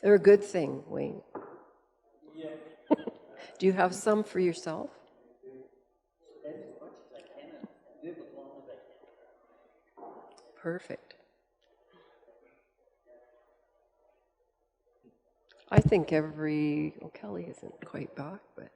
They're a good thing, Wayne. Do you have some for yourself? Perfect. I think Kelly isn't quite back, but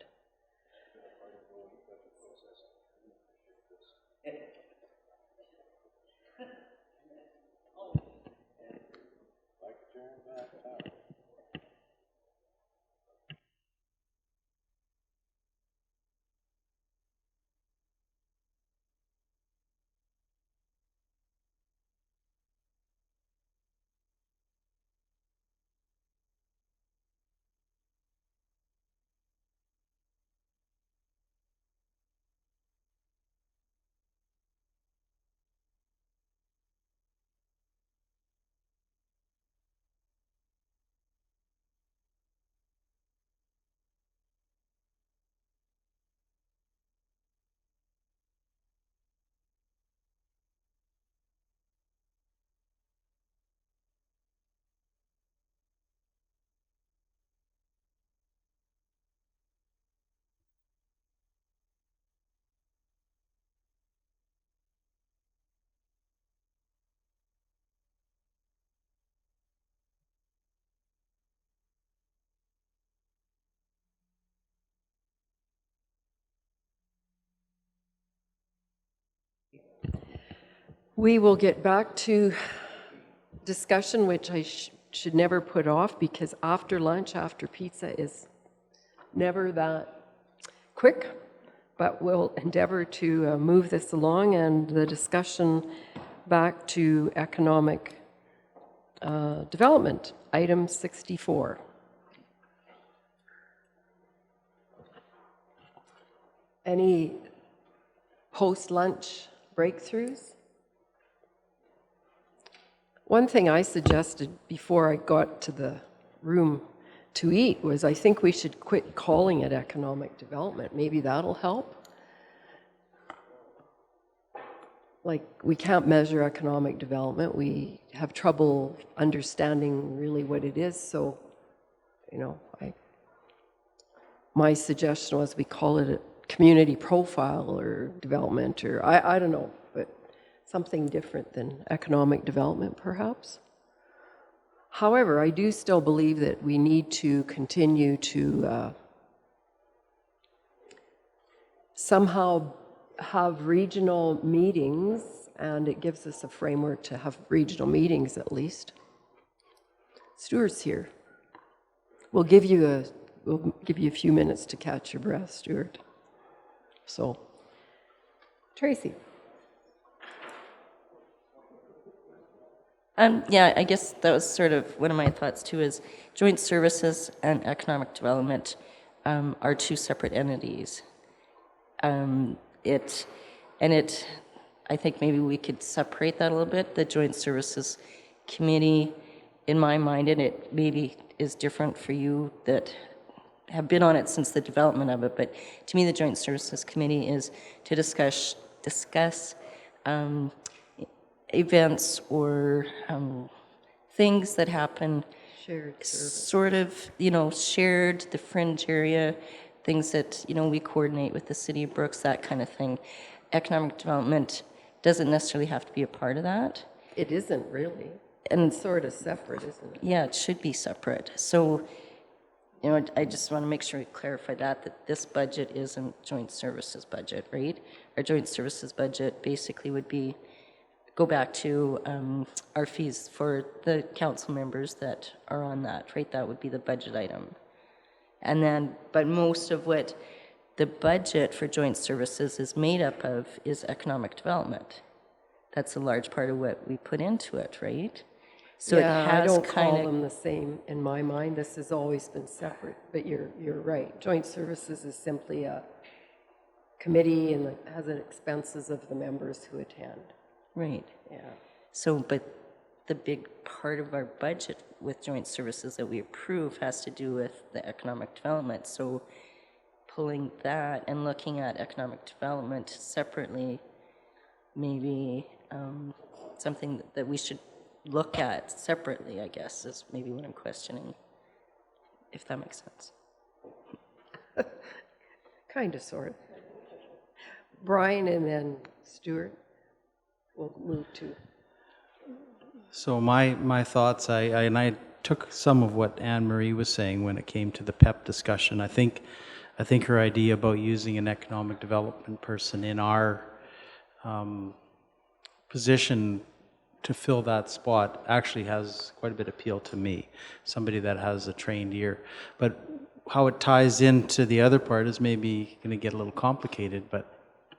we will get back to discussion, which I should never put off because after lunch, after pizza is never that quick, but we'll endeavor to move this along and the discussion back to economic development, item 64. Any post-lunch breakthroughs? One thing I suggested before I got to the room to eat was I think we should quit calling it economic development. Maybe that'll help. Like, we can't measure economic development. We have trouble understanding really what it is. So, my suggestion was we call it a community profile or development, or I don't know, but something different than economic development, perhaps. However, I do still believe that we need to continue to somehow have regional meetings, and it gives us a framework to have regional meetings at least. Stuart's here. We'll give you a few minutes to catch your breath, Stuart. So, Tracy. Yeah, I guess that was sort of one of my thoughts too, is joint services and economic development are two separate entities. I think maybe we could separate that a little bit. The joint services committee, in my mind, and it maybe is different for you that have been on it since the development of it, but to me the joint services committee is to discuss events or things that happen Shared service. sort of, shared, the fringe area, things that, we coordinate with the city of Brooks, that kind of thing. Economic development doesn't necessarily have to be a part of that. It isn't really. And it's sort of separate, isn't it? Yeah, it should be separate. So, I just want to make sure we clarify that this budget isn't joint services budget, right? Our joint services budget basically would be go back to our fees for the council members that are on that, right? That would be the budget item. And then, but most of what the budget for joint services is made up of is economic development. That's a large part of what we put into it, right? So yeah, it has I don't kind call them the same in my mind. This has always been separate, but you're right. Joint services is simply a committee and it has the expenses of the members who attend. Right. Yeah. So, but the big part of our budget with joint services that we approve has to do with the economic development. So pulling that and looking at economic development separately, maybe something that we should look at separately, I guess, is maybe what I'm questioning. if that makes sense. Kind of, sort of. Brian and then Stuart will move to. So my thoughts, I took some of what Anne Marie was saying when it came to the PEP discussion. I think her idea about using an economic development person in our position to fill that spot actually has quite a bit of appeal to me, somebody that has a trained ear. But how it ties into the other part is maybe going to get a little complicated, but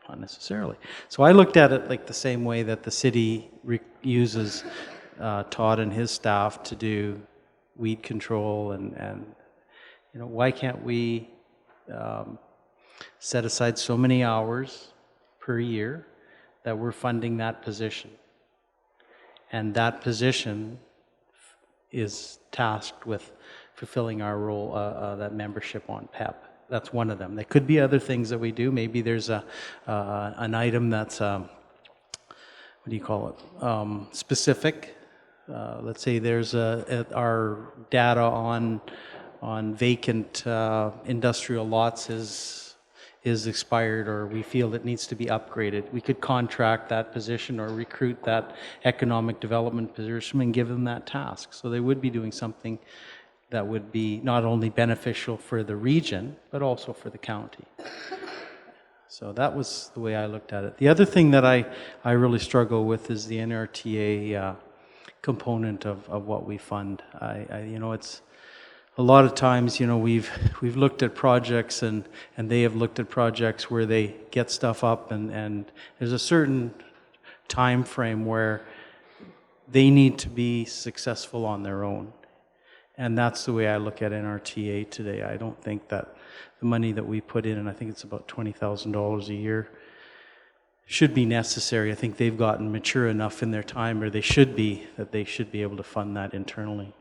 not necessarily. So I looked at it like the same way that the city uses Todd and his staff to do weed control, and why can't we set aside so many hours per year that we're funding that position, and that position is tasked with fulfilling our role, that membership on PEP. That's one of them. There could be other things that we do. Maybe there's an item that's what do you call it? Specific. Let's say there's our data on vacant industrial lots is expired, or we feel it needs to be upgraded. We could contract that position or recruit that economic development position and give them that task. So they would be doing something that would be not only beneficial for the region, but also for the county. So that was the way I looked at it. The other thing that I really struggle with is the NRTA component of what we fund. It's a lot of times, we've looked at projects and they have looked at projects where they get stuff up and there's a certain time frame where they need to be successful on their own. And that's the way I look at NRTA today. I don't think that the money that we put in, and I think it's about $20,000 a year, should be necessary. I think they've gotten mature enough in their time, or they should be, that they should be able to fund that internally.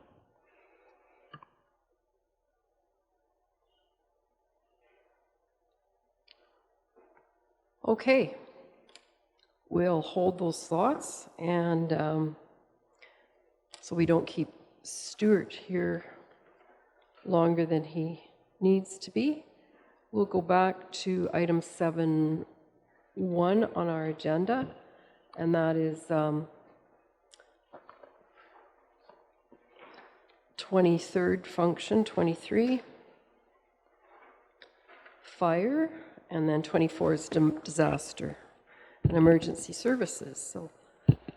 Okay. We'll hold those thoughts, and so we don't keep Stuart here longer than he needs to be. We'll go back to item 7.1 on our agenda, and that is 23rd function, 23, fire, and then 24 is disaster and emergency services. So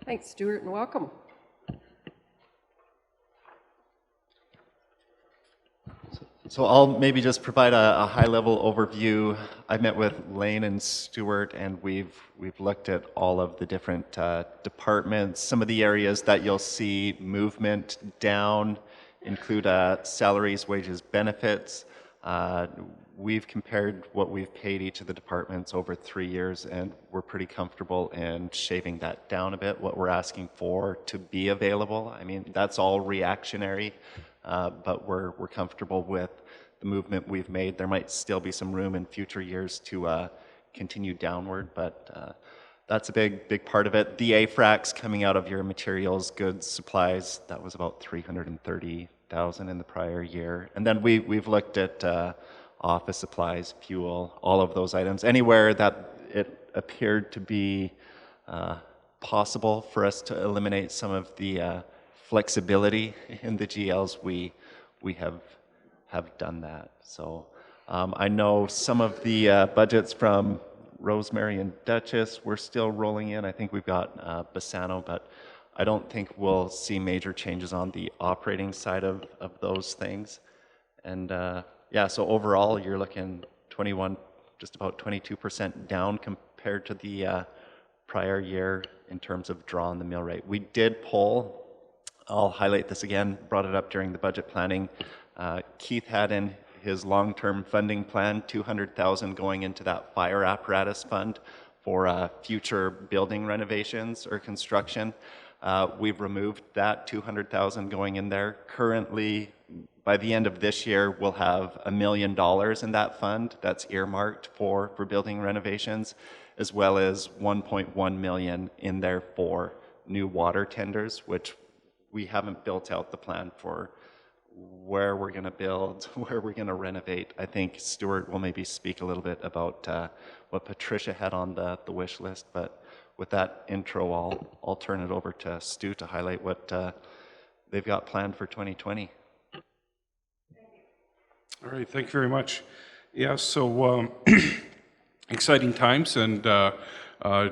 thanks, Stuart, and welcome. So I'll maybe just provide a high-level overview. I met with Lane and Stuart, and we've looked at all of the different departments. Some of the areas that you'll see movement down include salaries, wages, benefits. We've compared what we've paid each of the departments over 3 years, and we're pretty comfortable in shaving that down a bit, what we're asking for to be available. I mean, that's all reactionary. But we're comfortable with the movement we've made. There might still be some room in future years to continue downward, but that's a big part of it. The AFRACs coming out of your materials, goods, supplies, that was about $330,000 in the prior year. And then we've looked at office supplies, fuel, all of those items. Anywhere that it appeared to be possible for us to eliminate some of the flexibility in the GLs, we have done that. So I know some of the budgets from Rosemary and Duchess, we're still rolling in. I think we've got Bassano, but I don't think we'll see major changes on the operating side of those things. And yeah, so overall you're looking 21, just about 22% down compared to the prior year in terms of draw on the mill rate. We did pull, I'll highlight this again, brought it up during the budget planning. Keith had in his long-term funding plan $200,000 going into that fire apparatus fund for future building renovations or construction. We've removed that $200,000 going in there. Currently, by the end of this year, we'll have $1 million in that fund that's earmarked for building renovations, as well as 1.1 million in there for new water tenders, which we haven't built out the plan for where we're going to build, where we're going to renovate. I think Stuart will maybe speak a little bit about what Patricia had on the wish list. But with that intro, I'll turn it over to Stu to highlight what they've got planned for 2020. All right, thank you very much. Yeah, so exciting times, and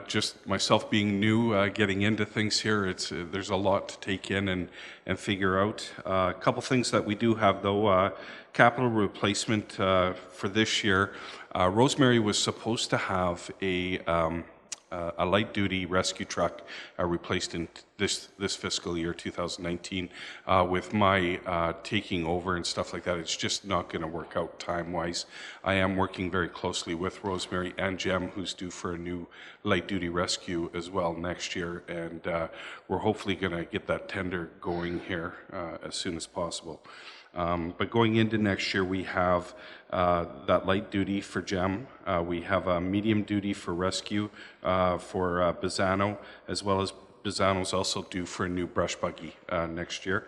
just myself being new, getting into things here, there's a lot to take in and figure out. A couple things that we do have, though, capital replacement for this year. Rosemary was supposed to have a light-duty rescue truck replaced in this fiscal year, 2019. With my taking over and stuff like that, it's just not going to work out time-wise. I am working very closely with Rosemary and Jem, who's due for a new light-duty rescue as well next year, and we're hopefully going to get that tender going here as soon as possible. But going into next year, we have that light duty for Gem. We have a medium duty for rescue for Bizano, as well as Bizano's also due for a new brush buggy next year.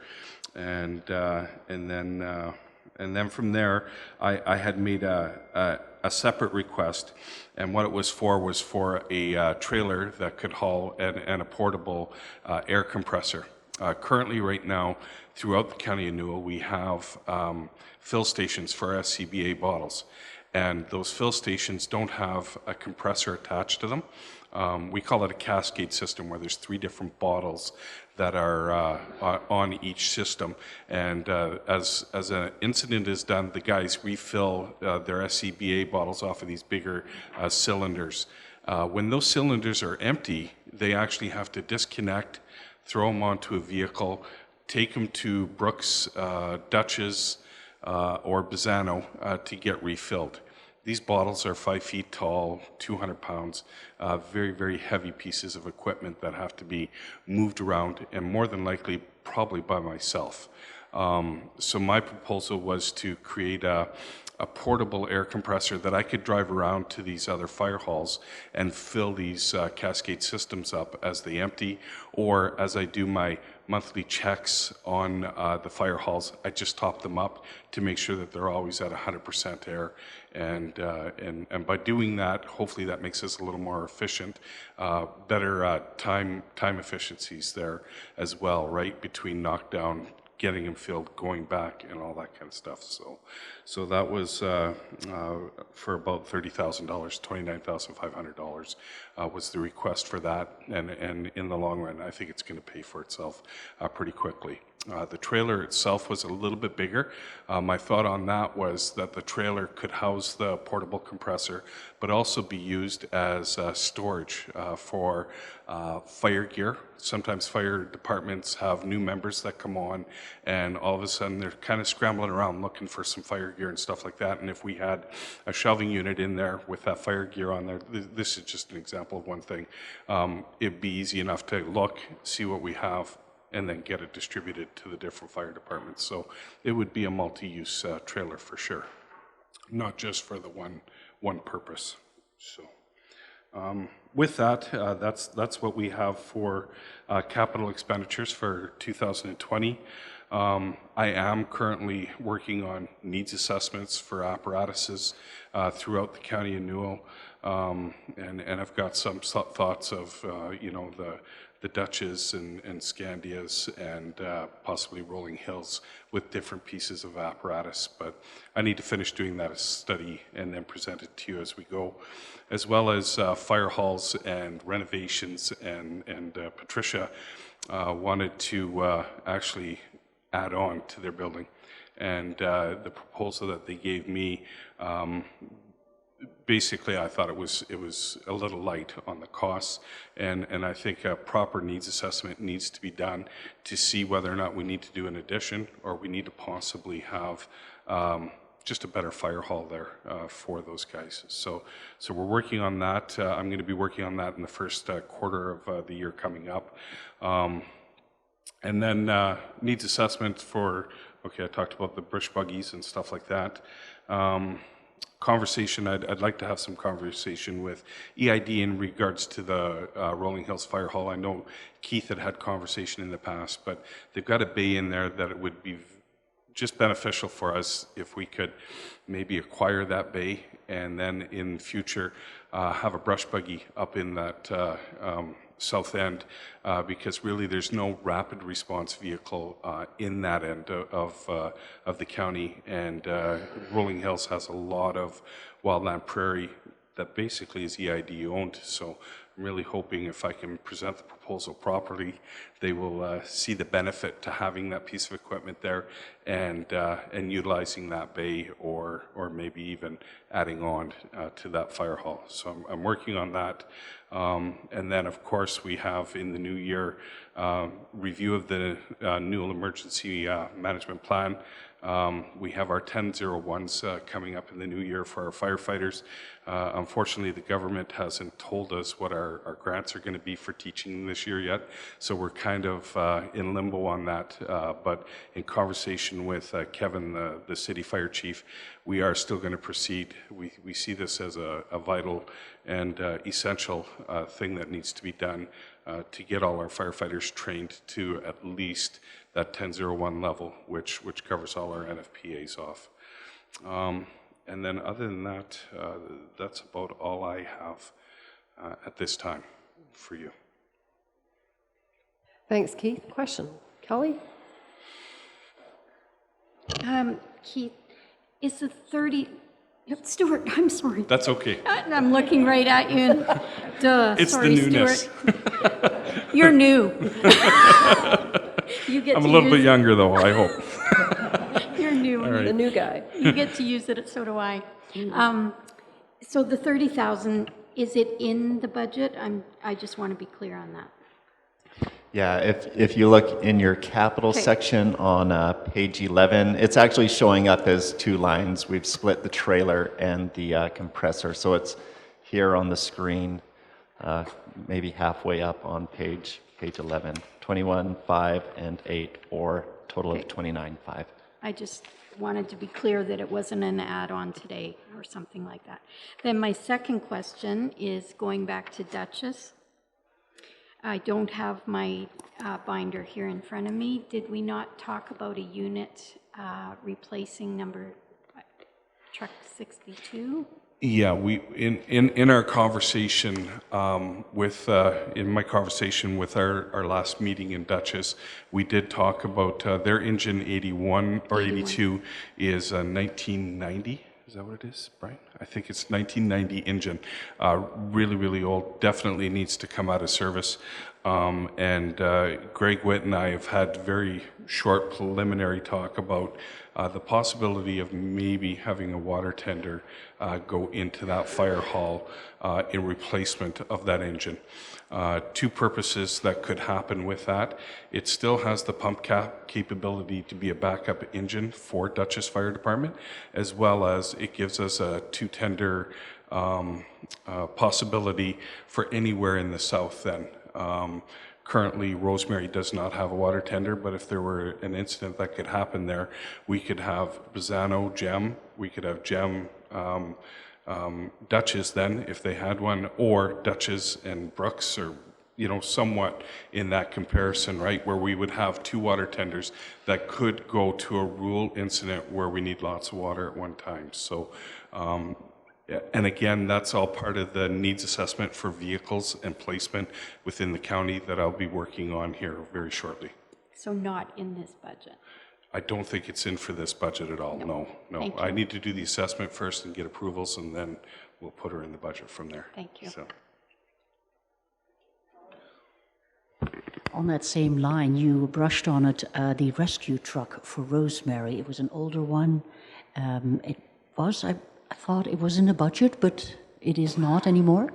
And then from there, I had made a separate request, and what it was for a trailer that could haul and a portable air compressor. Currently, right now, throughout the County of Newell, we have fill stations for SCBA bottles, and those fill stations don't have a compressor attached to them. We call it a cascade system, where there's 3 different bottles that are on each system, and as an incident is done, the guys refill their SCBA bottles off of these bigger cylinders. When those cylinders are empty, they actually have to disconnect, throw them onto a vehicle, take them to Brooks, Dutchess, or Bizano to get refilled. These bottles are 5 feet tall, 200 pounds, very, very heavy pieces of equipment that have to be moved around, and more than likely, probably by myself. So my proposal was to create a portable air compressor that I could drive around to these other fire halls and fill these cascade systems up as they empty, or as I do my monthly checks on the fire halls, I just top them up to make sure that they're always at 100% air. And by doing that, hopefully that makes us a little more efficient, better time efficiencies there as well, right, between knockdown, getting them filled, going back, and all that kind of stuff. So that was for about $30,000, $29,500 was the request for that, and in the long run, I think it's going to pay for itself pretty quickly. The trailer itself was a little bit bigger. My thought on that was that the trailer could house the portable compressor, but also be used as storage for fire gear. Sometimes fire departments have new members that come on, and all of a sudden they're kind of scrambling around looking for some fire gear and stuff like that. And if we had a shelving unit in there with that fire gear on there, this is just an example of one thing. It'd be easy enough to look, see what we have, and then get it distributed to the different fire departments. So it would be a multi-use trailer for sure, not just for the one purpose. So with that, that's what we have for capital expenditures for 2020. I am currently working on needs assessments for apparatuses throughout the County of Newell, and I've got some thoughts of the Dutchess and Scandias and possibly Rolling Hills with different pieces of apparatus, but I need to finish doing that study and then present it to you as we go, as well as fire halls and renovations, and Patricia wanted to actually add on to their building, and the proposal that they gave me, basically, I thought it was a little light on the costs, and I think a proper needs assessment needs to be done to see whether or not we need to do an addition, or we need to possibly have just a better fire hall there for those guys. So we're working on that. I'm going to be working on that in the first quarter of the year coming up. And then needs assessment for, okay, I talked about the brush buggies and stuff like that. Conversation, I'd like to have some conversation with EID in regards to the Rolling Hills Fire Hall. I know Keith had conversation in the past, but they've got a bay in there that it would be just beneficial for us if we could maybe acquire that bay and then in future have a brush buggy up in that south end, because really there's no rapid response vehicle in that end of the county, and Rolling Hills has a lot of wildland prairie that basically is EID owned. So I'm really hoping if I can present the proposal properly, they will see the benefit to having that piece of equipment there and utilizing that bay, or maybe even adding on to that fire hall. So I'm working on that. And then, of course, we have in the new year review of the new emergency management plan. We have our 1001s coming up in the new year for our firefighters. Unfortunately, the government hasn't told us what our grants are going to be for teaching this year yet, so we're kind of in limbo on that. But in conversation with Kevin, the city fire chief, we are still going to proceed. We see this as a vital and essential thing that needs to be done to get all our firefighters trained to at least that 1001 level, which covers all our NFPAs off. And then other than that, that's about all I have at this time for you. Thanks, Keith. Question. Kelly? Keith, is the 30... Stuart, I'm sorry. That's okay. I'm looking right at you. And, duh, It's sorry, the newness. Stuart. You're new. You get I'm to a little bit use- younger, though, I hope. You're new. The new guy. You get to use it, so do I. So the 30,000, is it in the budget? I just want to be clear on that. Yeah, if you look in your capital Okay. section on page 11, it's actually showing up as two lines. We've split the trailer and the compressor, so it's here on the screen, maybe halfway up on page 11, 21, 5, and 8, or total of Okay. 29, 5. I just wanted to be clear that it wasn't an add-on today or something like that. Then my second question is going back to Duchess. I don't have my binder here in front of me. Did we not talk about a unit replacing truck 62? Yeah, we in our conversation in my conversation with our last meeting in Dutchess, we did talk about their engine 81 or 82 is 1990. Is that what it is, Brian? I think it's 1990 engine. Really, really old. Definitely needs to come out of service. And Greg Witt and I have had very short preliminary talk about the possibility of maybe having a water tender go into that fire hall in replacement of that engine. Two purposes that could happen with that. It still has the pump capability to be a backup engine for Dutchess Fire Department, as well as it gives us a two tender possibility for anywhere in the south then. Currently, Rosemary does not have a water tender, but if there were an incident that could happen there, we could have Bazzano, Gem, we could have Gem, Dutchess then, if they had one, or Dutchess and Brooks, or, somewhat in that comparison, right, where we would have two water tenders that could go to a rural incident where we need lots of water at one time. So, and again, that's all part of the needs assessment for vehicles and placement within the county that I'll be working on here very shortly. So not in this budget. I don't think it's in for this budget at all, no. Thank I you. need to do the assessment first and get approvals, and then we'll put her in the budget from there. Thank you. So. On that same line, you brushed on it, the rescue truck for Rosemary. It was an older one. It was, I thought it was in the budget, but it is not anymore?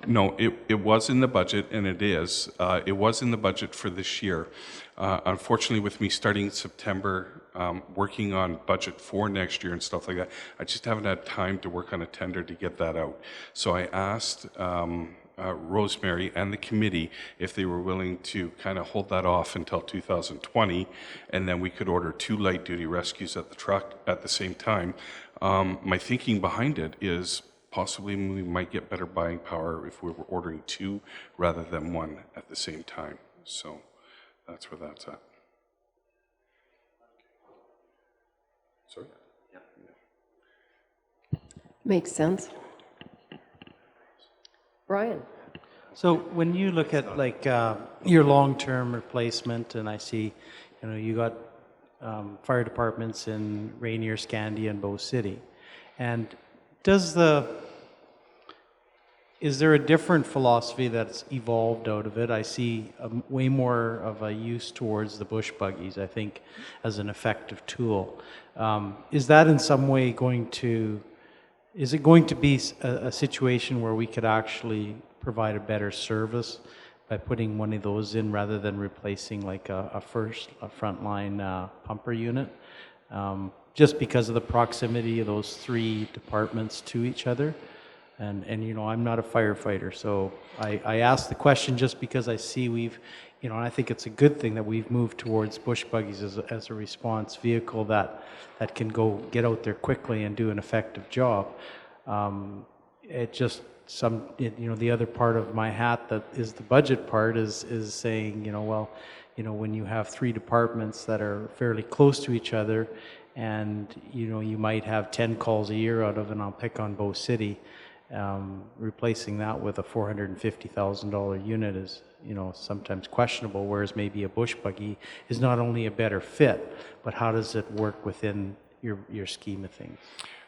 No, it was in the budget, and it is. It was in the budget for this year. Unfortunately, with me starting in September, working on budget for next year and stuff like that, I just haven't had time to work on a tender to get that out. So I asked Rosemary and the committee if they were willing to kind of hold that off until 2020, and then we could order 2 light-duty rescues at the truck at the same time. My thinking behind it is possibly we might get better buying power if we were ordering 2 rather than 1 at the same time. So that's where that's at. Makes sense. Brian? So when you look at like your long-term replacement, and I see, you got fire departments in Rainier, Scandia, and Bow City, and is there a different philosophy that's evolved out of it? I see way more of a use towards the bush buggies, I think, as an effective tool. Is that in some way is it going to be a situation where we could actually provide a better service by putting one of those in rather than replacing like a frontline pumper unit? Just because of the proximity of those three departments to each other. And I'm not a firefighter, so I ask the question just because I see and I think it's a good thing that we've moved towards bush buggies as a response vehicle that can go get out there quickly and do an effective job. It just the other part of my hat that is the budget part is saying, when you have three departments that are fairly close to each other, and you might have 10 calls a year out of, and I'll pick on Bow City. Replacing that with a $450,000 unit is, sometimes questionable, whereas maybe a bush buggy is not only a better fit, but how does it work within your scheme of things?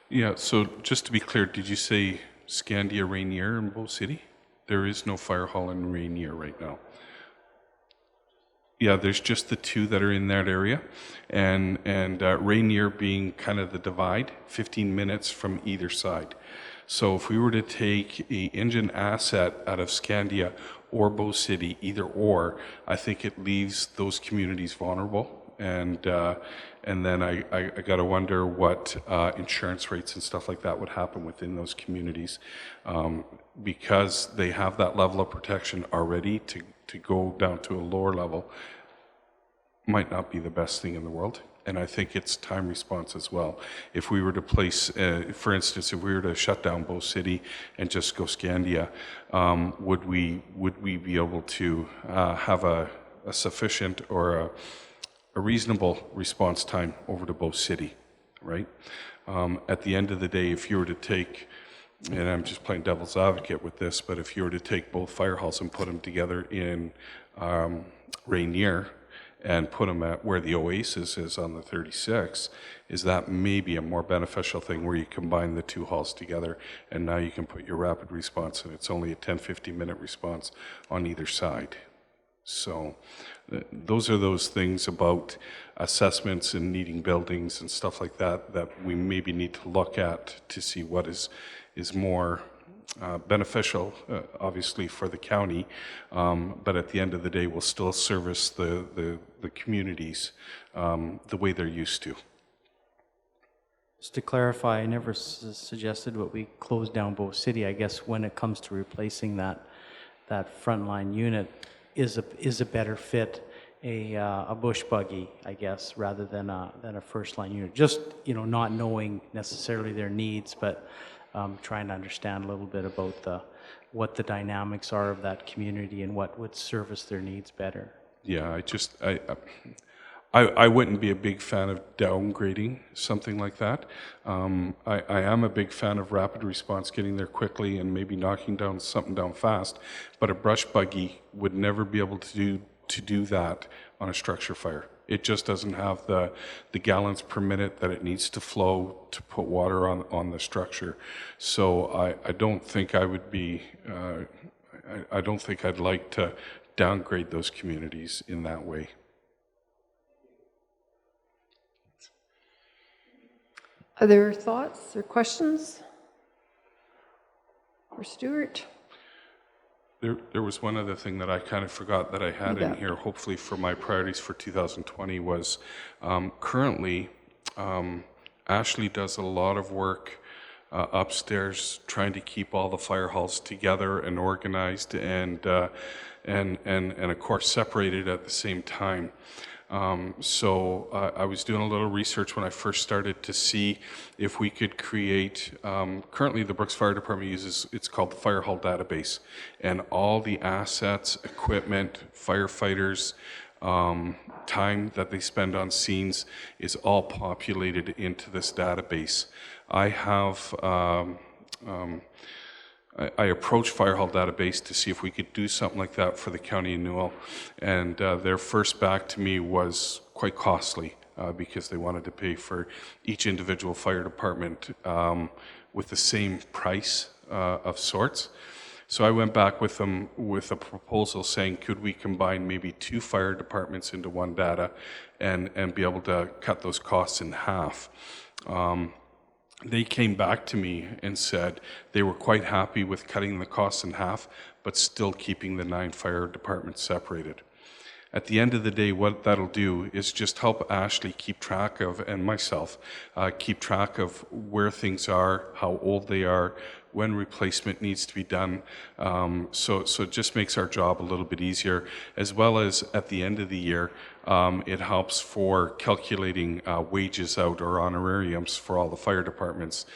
Yeah, so just to be clear, did you say Scandia, Rainier, and Bow City? There is no fire hall in Rainier right now. Yeah, there's just the two that are in that area, and Rainier being kind of the divide, 15 minutes from either side. So if we were to take a engine asset out of Scandia or Bow City, either or, I think it leaves those communities vulnerable. And then I got to wonder what insurance rates and stuff like that would happen within those communities, because they have that level of protection already. To go down to a lower level might not be the best thing in the world. And I think it's time response as well. If we were to place, for instance, if we were to shut down Bow City and just go Scandia, would we be able to have a sufficient or a reasonable response time over to Bow City, right? At the end of the day, if you were to take, and I'm just playing devil's advocate with this, but if you were to take both fire halls and put them together in Rainier, and put them at where the Oasis is on the 36, is that maybe a more beneficial thing where you combine the two halls together, and now you can put your rapid response, and it's only a 10-15 minute response on either side. So those are those things about assessments and needing buildings and stuff like that that we maybe need to look at to see what is more beneficial, obviously, for the county, but at the end of the day, we'll still service the communities the way they're used to. Just to clarify, I never suggested what we close down Bow City. I guess when it comes to replacing that frontline unit, is a better fit a bush buggy, I guess, rather than a first line unit. Just not knowing necessarily their needs, but trying to understand a little bit about what the dynamics are of that community and what would service their needs better. Yeah, I wouldn't be a big fan of downgrading something like that. I am a big fan of rapid response, getting there quickly and maybe knocking something down fast, but a brush buggy would never be able to do that on a structure fire. It just doesn't have the gallons per minute that it needs to flow to put water on the structure. So I don't think I would be, I don't think I'd like to downgrade those communities in that way. Other thoughts or questions for Stuart? There was one other thing that I kind of forgot that I had in Yeah. here, hopefully for my priorities for 2020, was currently Ashley does a lot of work upstairs trying to keep all the fire halls together and organized and of course separated at the same time. So I was doing a little research when I first started to see if we could create, currently the Brooks Fire Department uses, it's called the Fire Hall Database, and all the assets, equipment, firefighters, time that they spend on scenes is all populated into this database. I have I approached Fire Hall Database to see if we could do something like that for the county of Newell, and their first back to me was quite costly because they wanted to pay for each individual fire department with the same price of sorts. So I went back with them with a proposal saying, could we combine maybe 2 fire departments into one data and be able to cut those costs in half? They came back to me and said they were quite happy with cutting the costs in half, but still keeping the 9 fire departments separated. At the end of the day, what that'll do is just help Ashley keep track of, and myself, keep track of where things are, how old they are, when replacement needs to be done. So it just makes our job a little bit easier, as well as at the end of the year, it helps for calculating wages out or honorariums for all the fire departments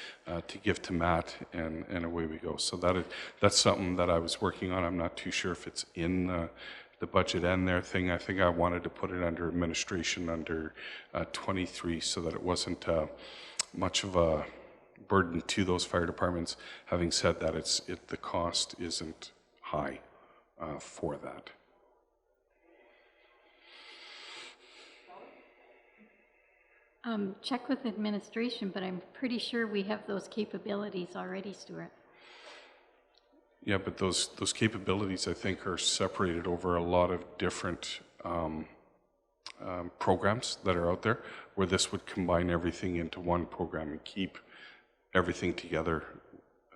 to give to Matt, and away we go. So that's something that I was working on. I'm not too sure if it's in the budget and their thing. I think I wanted to put it under administration under 23 so that it wasn't much of a burden to those fire departments. Having said that, the cost isn't high for that. Check with administration, but I'm pretty sure we have those capabilities already, Stuart. Yeah, but those capabilities, I think, are separated over a lot of different programs that are out there, where this would combine everything into one program and keep everything together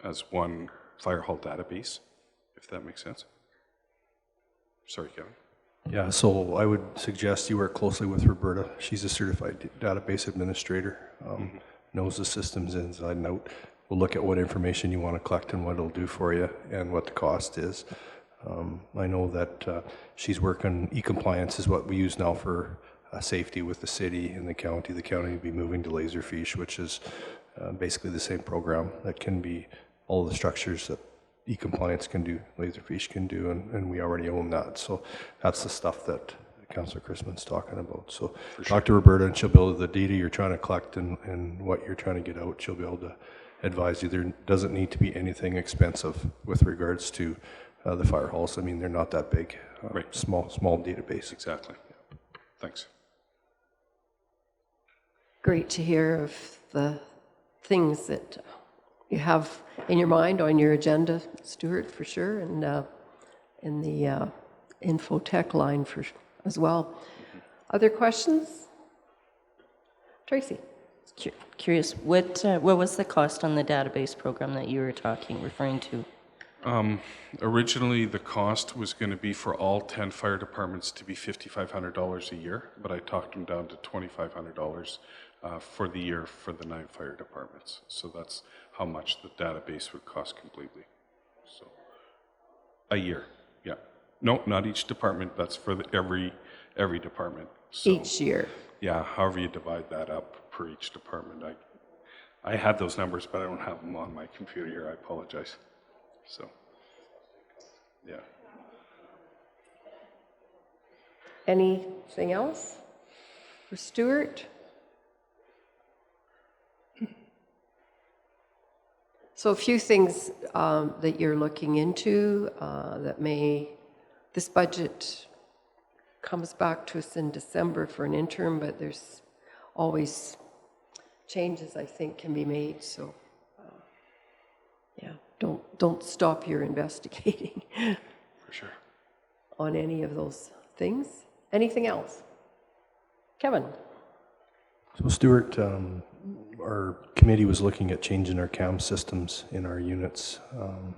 as one fire hall database, if that makes sense. Sorry, Kevin. Yeah, so I would suggest you work closely with Roberta. She's a certified database administrator, knows the systems inside and out. We'll look at what information you want to collect and what it'll do for you and what the cost is. I know that she's working, e-compliance is what we use now for safety with the city and the county. The county will be moving to Laserfish, which is basically the same program that can be all the structures that e-compliance can do, Laserfish can do, and we already own that. So that's the stuff that Councillor Chrisman's talking about. So talk to Roberta and she'll be able to, the data you're trying to collect and what you're trying to get out, she'll be able to advise you. There doesn't need to be anything expensive with regards to the fire halls. I mean, they're not that big. Right. Small database. Exactly. Thanks. Great to hear of the things that you have in your mind, on your agenda, Stuart, for sure, and in the infotech line as well. Other questions? Tracy? Curious, what was the cost on the database program that you were referring to? Originally, the cost was going to be for all 10 fire departments to be $5,500 a year, but I talked them down to $2,500 for the year for the 9 fire departments. So that's how much the database would cost completely. So a year, yeah. No, not each department. That's for every department. So, Each year. yeah, however you divide that up per each department. I had those numbers, but I don't have them on my computer here. I apologize. So, yeah. Anything else for Stuart? So a few things that you're looking into that this budget comes back to us in December for an interim, but there's always changes I think can be made. So yeah, don't stop your investigating For sure. on any of those things. Anything else? Kevin? So Stuart, our committee was looking at changing our CAM systems in our units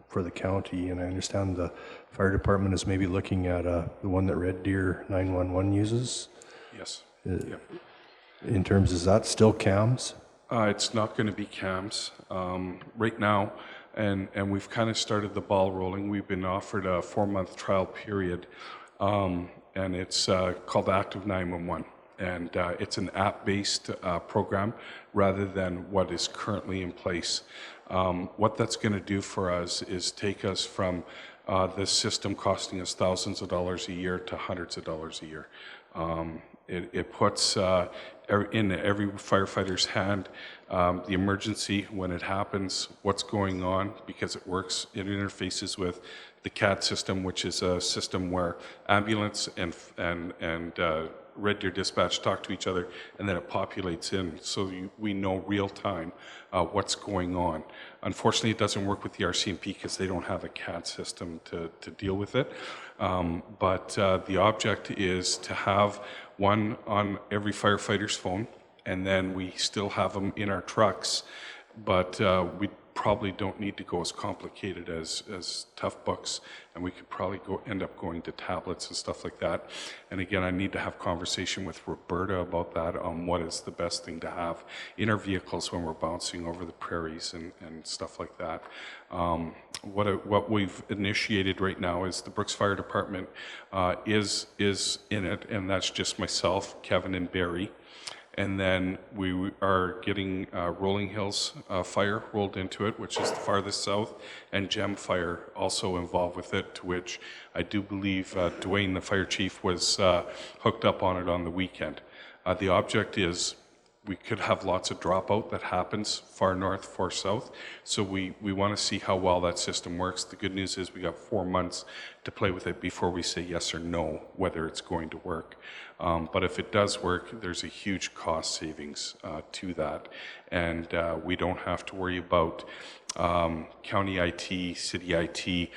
for the county, and I understand the fire department is maybe looking at the one that Red Deer 911 uses. Yes. In terms, is that still CAMs? It's not going to be CAMs right now, and we've kind of started the ball rolling. We've been offered a 4-month trial period, and it's called Active 911. And it's an app-based program rather than what is currently in place. What that's going to do for us is take us from this system costing us thousands of dollars a year to hundreds of dollars a year. It puts in every firefighter's hand the emergency when it happens, what's going on, because it works. It interfaces with the CAD system, which is a system where ambulance and Red Deer Dispatch talk to each other, and then it populates in, so we know real time what's going on. Unfortunately, it doesn't work with the RCMP because they don't have a CAD system to deal with it. But the object is to have one on every firefighter's phone, and then we still have them in our trucks, but we probably don't need to go as complicated as tough books, and we could probably end up going to tablets and stuff like that. And again, I need to have conversation with Roberta about that on what is the best thing to have in our vehicles when we're bouncing over the prairies and stuff like that. What we've initiated right now is the Brooks Fire Department is in it, and that's just myself, Kevin, and Barry. And then we are getting Rolling Hills Fire rolled into it, which is the farthest south, and Gem Fire also involved with it, to which I do believe Dwayne, the fire chief, was hooked up on it on the weekend. The object is we could have lots of dropout that happens far north, far south. So we want to see how well that system works. The good news is we got 4 months to play with it before we say yes or no, whether it's going to work. But if it does work, there's a huge cost savings to that. And we don't have to worry about county IT, city IT,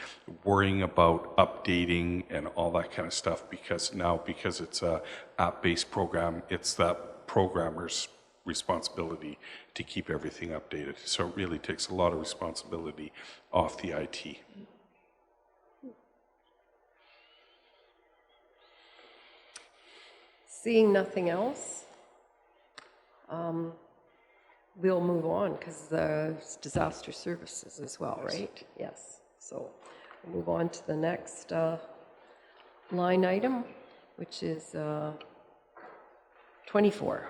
worrying about updating and all that kind of stuff, because it's a app-based program, it's that programmer's responsibility to keep everything updated. So it really takes a lot of responsibility off the IT. Seeing nothing else, we'll move on because there's disaster services as well, right? Yes. So we'll move on to the next line item, which is 24.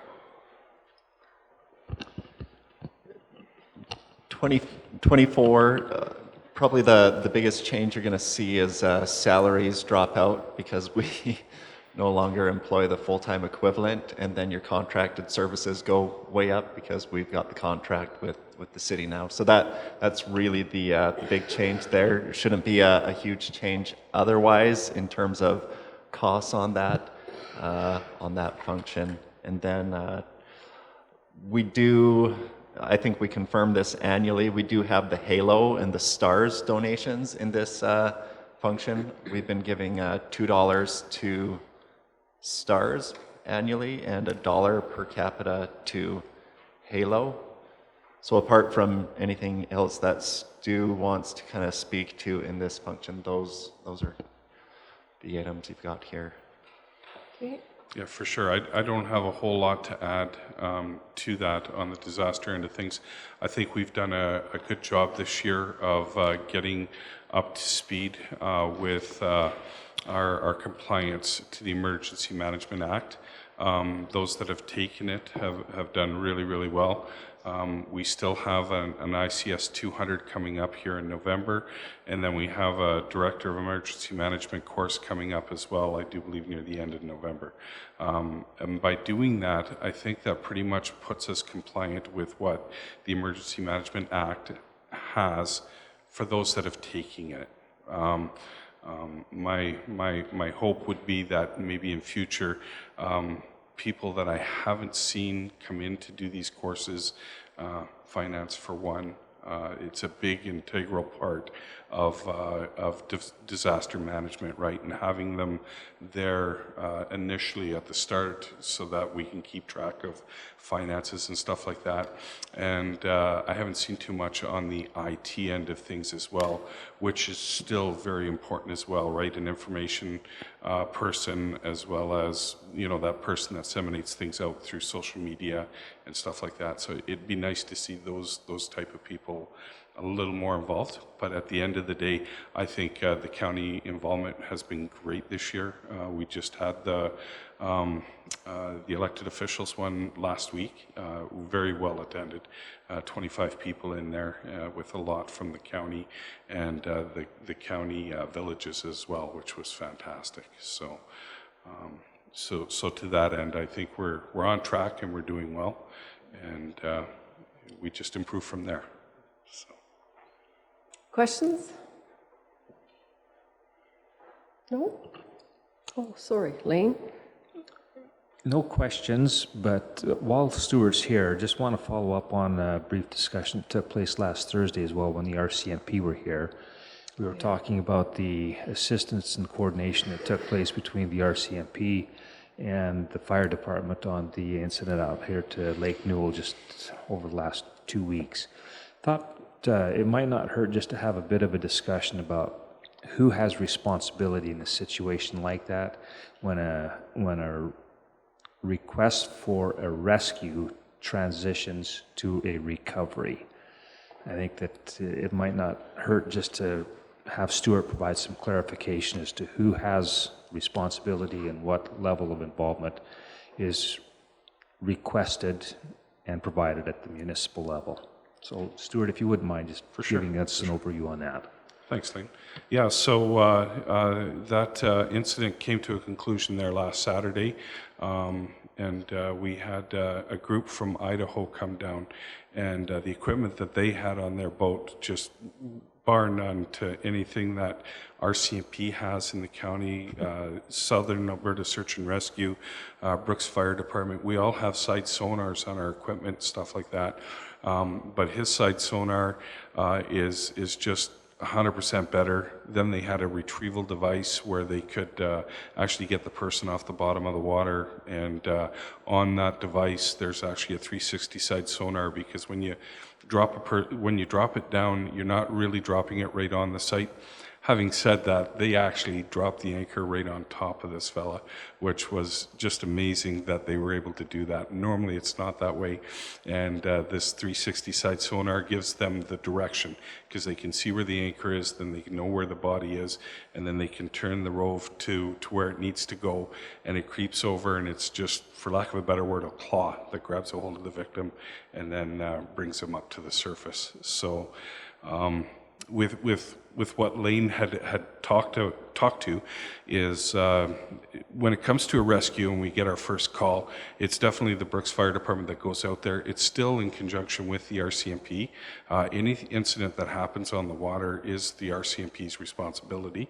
2024, probably the biggest change you're going to see is salaries drop out because we no longer employ the full-time equivalent, and then your contracted services go way up because we've got the contract with the city now. So that's really the big change there. There shouldn't be a huge change otherwise in terms of costs on that function. And then we do, I think we confirm this annually, we do have the Halo and the Stars donations in this function. We've been giving $2 to Stars annually and $1 per capita to Halo. So apart from anything else that Stu wants to kind of speak to in this function, those are the items you've got here. Okay. Yeah, for sure. I don't have a whole lot to add to that on the disaster end of things. I think we've done a good job this year of getting up to speed with our compliance to the Emergency Management Act. Those that have taken it have done really, really well. We still have an ICS 200 coming up here in November, and then we have a Director of Emergency Management course coming up as well, I do believe near the end of November. And by doing that, I think that pretty much puts us compliant with what the Emergency Management Act has for those that have taken it. My hope would be that maybe in future, people that I haven't seen come in to do these courses, finance for one, it's a big integral part of disaster management, right? And having them there initially at the start so that we can keep track of finances and stuff like that. And I haven't seen too much on the IT end of things as well, which is still very important as well, right? An information person, as well as, you know, that person that disseminates things out through social media and stuff like that. So it'd be nice to see those type of people a little more involved. But at the end of the day, I think the county involvement has been great this year. We just had the elected officials one last week, very well attended, 25 people in there with a lot from the county and the county villages as well, which was fantastic. So So to that end, I think we're on track and we're doing well, and we just improve from there. So. Questions? No? Oh, sorry, Lane? No questions, but while Stuart's here, just want to follow up on a brief discussion that took place last Thursday as well when the RCMP were here. We were talking about the assistance and coordination that took place between the RCMP and the fire department on the incident out here to Lake Newell just over the last 2 weeks. Thought it might not hurt just to have a bit of a discussion about who has responsibility in a situation like that when a request for a rescue transitions to a recovery. I think that it might not hurt just to have Stuart provide some clarification as to who has responsibility and what level of involvement is requested and provided at the municipal level. So, Stuart, if you wouldn't mind just giving us an overview on that. Thanks, Lane. Yeah, so that incident came to a conclusion there last Saturday, and we had a group from Idaho come down, and the equipment that they had on their boat, just bar none to anything that RCMP has in the county, Southern Alberta Search and Rescue, Brooks Fire Department. We all have side sonars on our equipment, stuff like that. But his side sonar is just 100% better. Then they had a retrieval device where they could actually get the person off the bottom of the water, and on that device there's actually a 360 side sonar, because when you drop it down, you're not really dropping it right on the site. Having said that, they actually dropped the anchor right on top of this fella, which was just amazing that they were able to do that. Normally it's not that way, and this 360 side sonar gives them the direction, because they can see where the anchor is, then they can know where the body is, and then they can turn the rove to where it needs to go, and it creeps over, and it's just, for lack of a better word, a claw that grabs a hold of the victim and then brings them up to the surface. So with what Lane had talked to is when it comes to a rescue and we get our first call, it's definitely the Brooks Fire Department that goes out there. It's still in conjunction with the RCMP. Any incident that happens on the water is the RCMP's responsibility.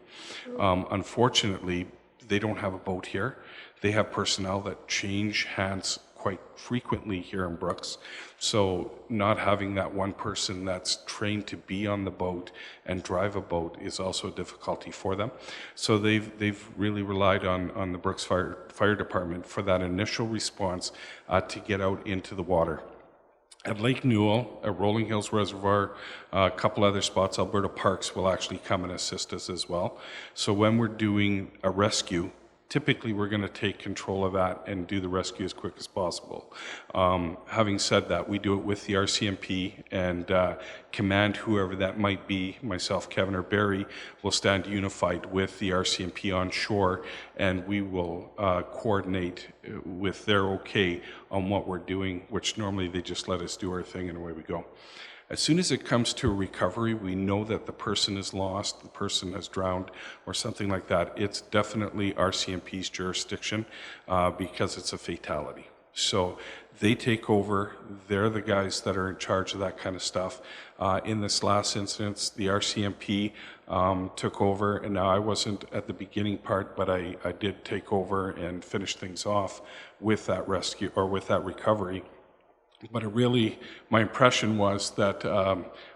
Unfortunately, they don't have a boat here. They have personnel that change hands quite frequently here in Brooks. So not having that one person that's trained to be on the boat and drive a boat is also a difficulty for them. So they've really relied on the Brooks Fire Department for that initial response to get out into the water. At Lake Newell, at Rolling Hills Reservoir, a couple other spots, Alberta Parks will actually come and assist us as well. So when we're doing a rescue, typically we're going to take control of that and do the rescue as quick as possible. Having said that, we do it with the RCMP, and command, whoever that might be, myself, Kevin, or Barry, will stand unified with the RCMP on shore, and we will coordinate with their okay on what we're doing, which normally they just let us do our thing and away we go. As soon as it comes to a recovery, we know that the person is lost, the person has drowned, or something like that. It's definitely RCMP's jurisdiction because it's a fatality. So they take over. They're the guys that are in charge of that kind of stuff. In this last instance, the RCMP took over, and now I wasn't at the beginning part, but I did take over and finish things off with that rescue, or with that recovery. But my impression was that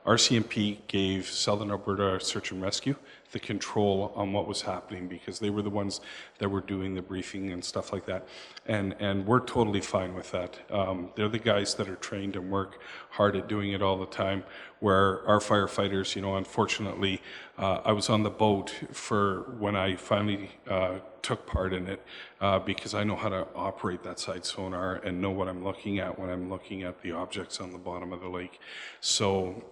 RCMP gave Southern Alberta Search and Rescue the control on what was happening, because they were the ones that were doing the briefing and stuff like that. And we're totally fine with that. They're the guys that are trained and work hard at doing it all the time, where our firefighters, unfortunately, I was on the boat for when I finally took part in it, because I know how to operate that side sonar and know what I'm looking at when I'm looking at the objects on the bottom of the lake. So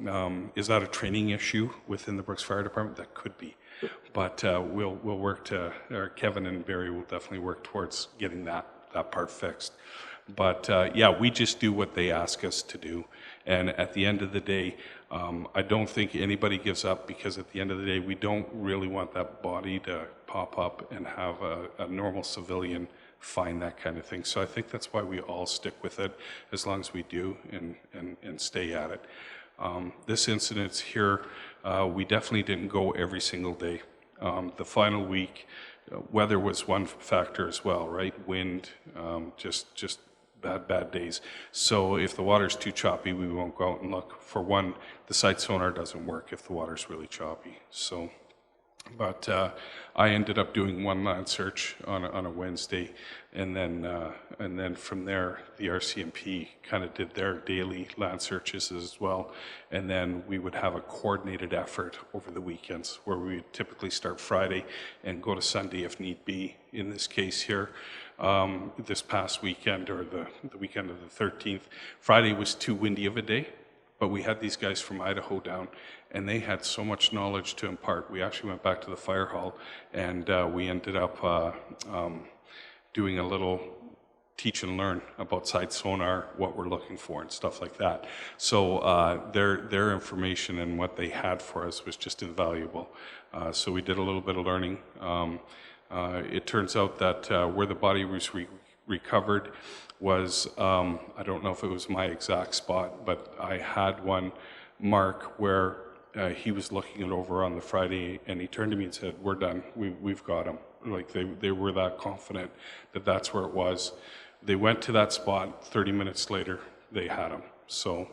is that a training issue within the Brooks Fire Department? That could be. But we'll work or Kevin and Barry will definitely work towards getting that part fixed. But yeah, we just do what they ask us to do. And at the end of the day, I don't think anybody gives up, because at the end of the day, we don't really want that body to pop up and have a normal civilian find that kind of thing. So I think that's why we all stick with it as long as we do and stay at it. This incident here, we definitely didn't go every single day. The final week, weather was one factor as well, right? Wind, just bad days. So if the water's too choppy, we won't go out and look. For one, the site sonar doesn't work if the water's really choppy. So, but I ended up doing one land search on a Wednesday, and then from there, the RCMP kind of did their daily land searches as well, and then we would have a coordinated effort over the weekends where we would typically start Friday and go to Sunday if need be. In this case here, this past weekend, or the weekend of the 13th, Friday was too windy of a day, but we had these guys from Idaho down, and they had so much knowledge to impart. We actually went back to the fire hall, and we ended up doing a little teach and learn about site sonar, what we're looking for, and stuff like that. So their information and what they had for us was just invaluable. So we did a little bit of learning. It turns out that where the body was recovered was, I don't know if it was my exact spot, but I had one mark where he was looking it over on the Friday, and he turned to me and said, "We're done. We've got him." Like they were that confident that that's where it was. They went to that spot. 30 minutes later, they had him. So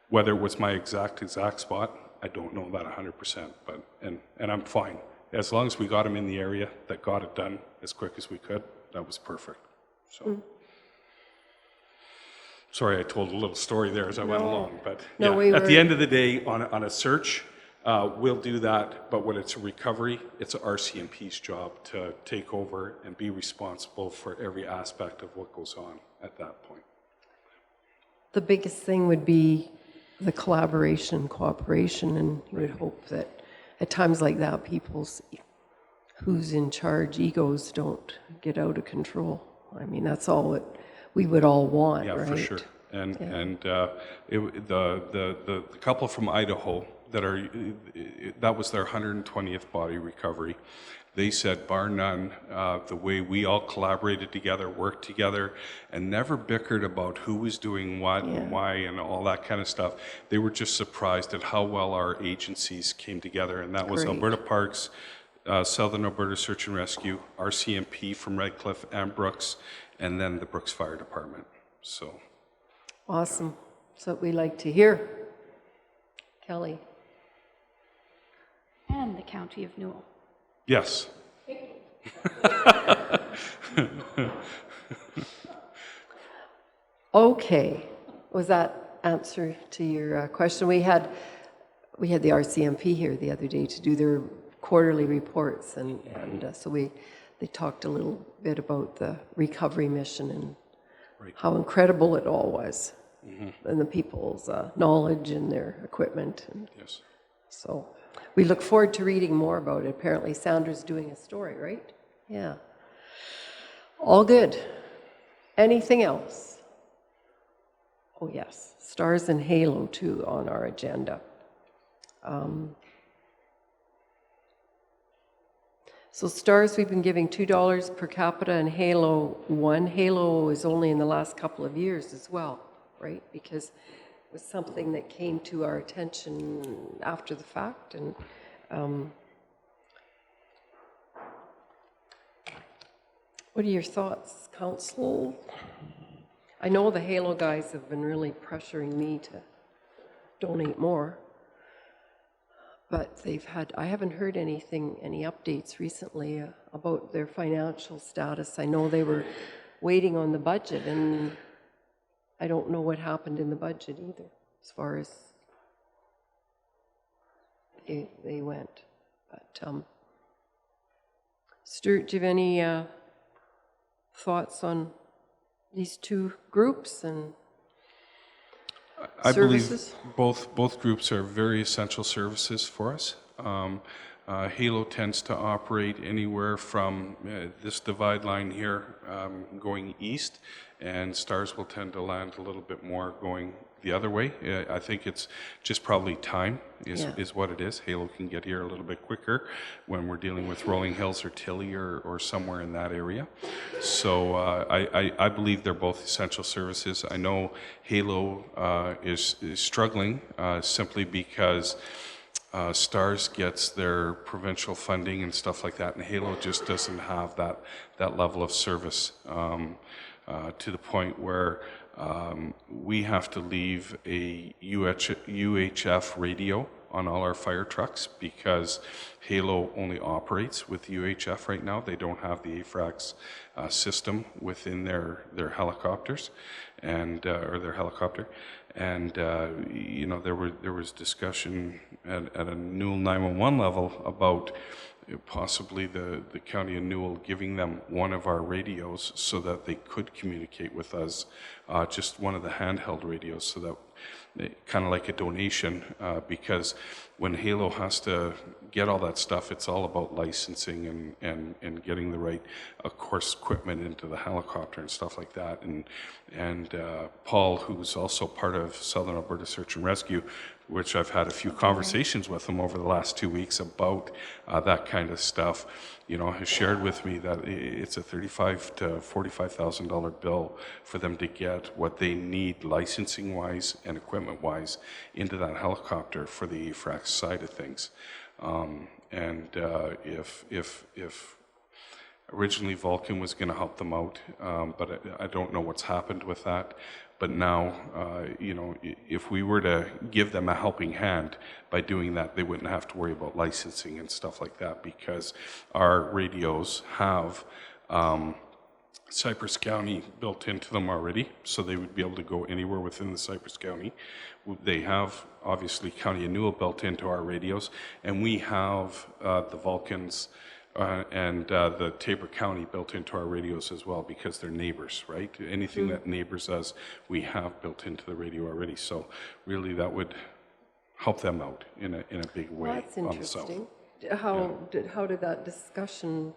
whether it was my exact spot, I don't know that 100%. But and I'm fine as long as we got him in the area that got it done as quick as we could. That was perfect. So. Sorry, I told a little story there as I went along, but No, yeah, at the end of the day, on a search, we'll do that, but when it's a recovery, it's RCMP's job to take over and be responsible for every aspect of what goes on at that point. The biggest thing would be the collaboration and cooperation, and you would hope that at times like that, people's who's in charge egos don't get out of control. I mean, that's all that we would all want, Yeah, right? for sure. And the couple from Idaho that was their 120th body recovery. They said, bar none, the way we all collaborated together, worked together, and never bickered about who was doing what and why and all that kind of stuff. They were just surprised at how well our agencies came together, and that was Great. Alberta Parks, Southern Alberta Search and Rescue, RCMP from Redcliffe and Brooks, and then the Brooks Fire Department. So Awesome. That's what we like to hear. Kelly. And the County of Newell. yes. Okay. Was that answer to your question? We had the RCMP here the other day to do their quarterly reports, and so they talked a little bit about the recovery mission and how incredible it all was, and the people's knowledge and their equipment. And Yes. so we look forward to reading more about it. Apparently Sandra's doing a story, right? Yeah. All good. Anything else? Oh yes, Stars and Halo too on our agenda. So Stars, we've been giving $2 per capita, and Halo 1. Halo is only in the last couple of years as well, right? Because it was something that came to our attention after the fact. And what are your thoughts, Council? I know the Halo guys have been really pressuring me to donate more. But I haven't heard any updates recently about their financial status. I know they were waiting on the budget, and I don't know what happened in the budget either, as far as they went. But Stuart, do you have any thoughts on these two groups and I services? believe both groups are very essential services for us. Halo tends to operate anywhere from this divide line here going east, and Stars will tend to land a little bit more going the other way. I think it's just probably time is what it is. Halo can get here a little bit quicker when we're dealing with Rolling Hills or Tilly or somewhere in that area. So I believe they're both essential services. I know Halo is struggling simply because Stars gets their provincial funding and stuff like that, and Halo just doesn't have that level of service to the point where we have to leave a UHF radio on all our fire trucks because Halo only operates with UHF right now. They don't have the AFRAX system within their helicopters and or their helicopter. And you know, there was discussion at a Newell 911 level about possibly the county of Newell giving them one of our radios so that they could communicate with us, just one of the handheld radios, so that kind of like a donation, because when Halo has to get all that stuff, it's all about licensing and getting the right, of course, equipment into the helicopter and stuff like that. And Paul, who's also part of Southern Alberta Search and Rescue, which I've had a few conversations with him over the last 2 weeks about that kind of stuff, you know, has shared with me that it's a $35,000 to $45,000 bill for them to get what they need licensing-wise and equipment-wise into that helicopter for the AFRAX side of things. If originally Vulcan was going to help them out, but I don't know what's happened with that. But now, you know, if we were to give them a helping hand by doing that, they wouldn't have to worry about licensing and stuff like that, because our radios have Cypress County built into them already, so they would be able to go anywhere within the Cypress County. They have, obviously, County of Newell built into our radios, and we have the Vulcans and the Tabor County built into our radios as well, because they're neighbors, right? Anything that neighbors us, we have built into the radio already. So really, that would help them out in a big way. Well, that's on the south. interesting. How did that discussion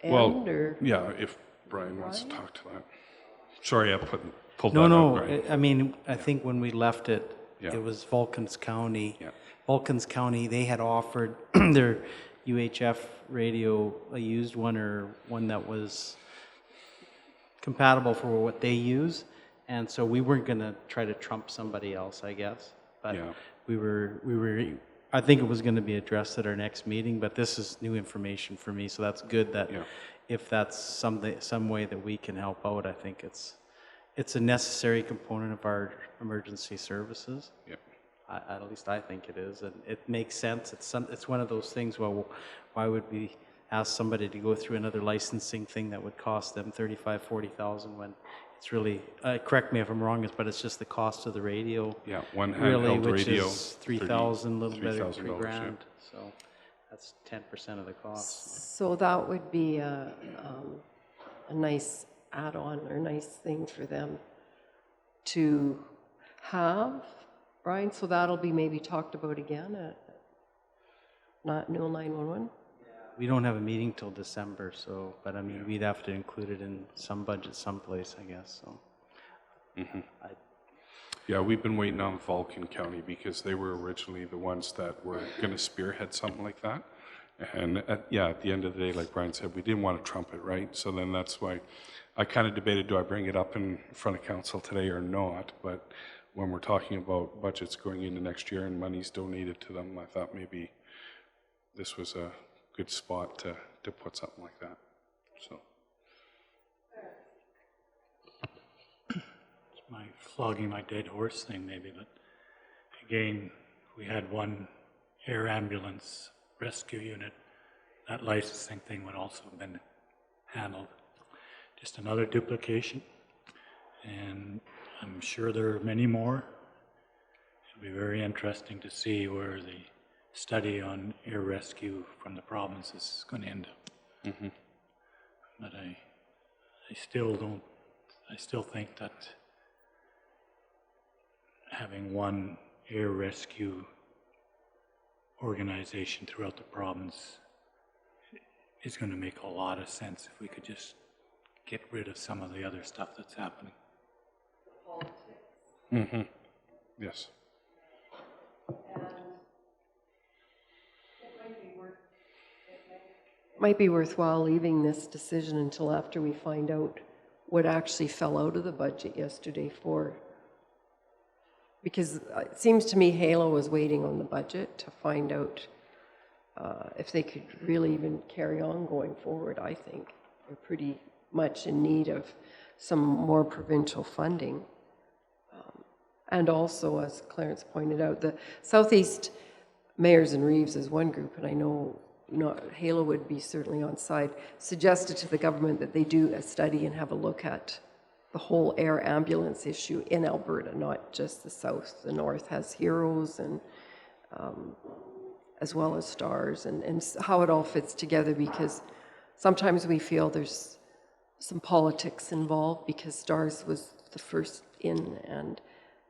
end? Well, Or? yeah, if Brian wants to talk to that. Sorry, I pulled No, that no, out, Brian. I mean, I think when we left it, Yeah. it was Vulcan's County. Yeah. Vulcan's County, they had offered their UHF radio, a used one or one that was compatible for what they use. And so we weren't going to try to trump somebody else, I guess. But Yeah. we were, I think it was going to be addressed at our next meeting, but this is new information for me. So that's good that if that's some way that we can help out, I think it's a necessary component of our emergency services. Yeah. At least I think it is, and it makes sense. It's one of those things. Well, why would we ask somebody to go through another licensing thing that would cost them $35,000-$40,000 when it's really, correct me if I'm wrong, but it's just the cost of the radio. Yeah, one really, handheld which radio, is $3,000, a little better than $3,000, $3,000. So that's 10% of the cost. So that would be a nice add-on or nice thing for them to have, Brian. So that'll be maybe talked about again at not Newell 911. We don't have a meeting till December, so, but I mean, we'd have to include it in some budget someplace, I guess, so. Yeah, we've been waiting on Vulcan County because they were originally the ones that were going to spearhead something like that. And at the end of the day, like Brian said, we didn't want to trump it, right? So then that's why I kind of debated, do I bring it up in front of council today or not? But when we're talking about budgets going into next year and money's donated to them, I thought maybe this was a good spot to put something like that. So. It's my flogging my dead horse thing maybe, but again, we had one air ambulance rescue unit. That licensing thing would also have been handled. Just another duplication, and I'm sure there are many more. It'll be very interesting to see where the study on air rescue from the provinces is going to end up. Mm-hmm. But I still think that having one air rescue organization throughout the province is going to make a lot of sense if we could just get rid of some of the other stuff that's happening. Mm-hmm. Yes. Might be worthwhile leaving this decision until after we find out what actually fell out of the budget yesterday because it seems to me Halo was waiting on the budget to find out if they could really even carry on going forward. I think they're pretty much in need of some more provincial funding. And also, as Clarence pointed out, the Southeast Mayors and Reeves is one group, and I know Halo would be certainly on side, suggested to the government that they do a study and have a look at the whole air ambulance issue in Alberta, not just the South. The North has Heroes and as well as Stars, and how it all fits together, because sometimes we feel there's some politics involved because Stars was the first in, and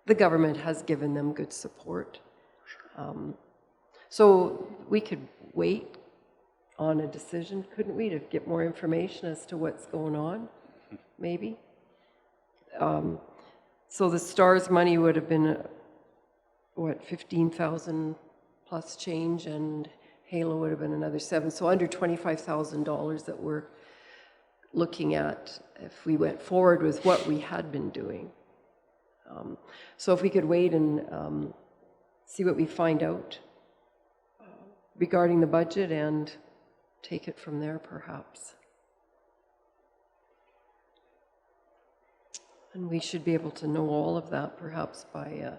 the government has given them good support. So we could wait on a decision, couldn't we, to get more information as to what's going on, maybe? So the STARS money would have been, 15,000 plus change, and Halo would have been another 7. So under $25,000 that we're looking at if we went forward with what we had been doing. So if we could wait and see what we find out regarding the budget and take it from there, perhaps. And we should be able to know all of that, perhaps, by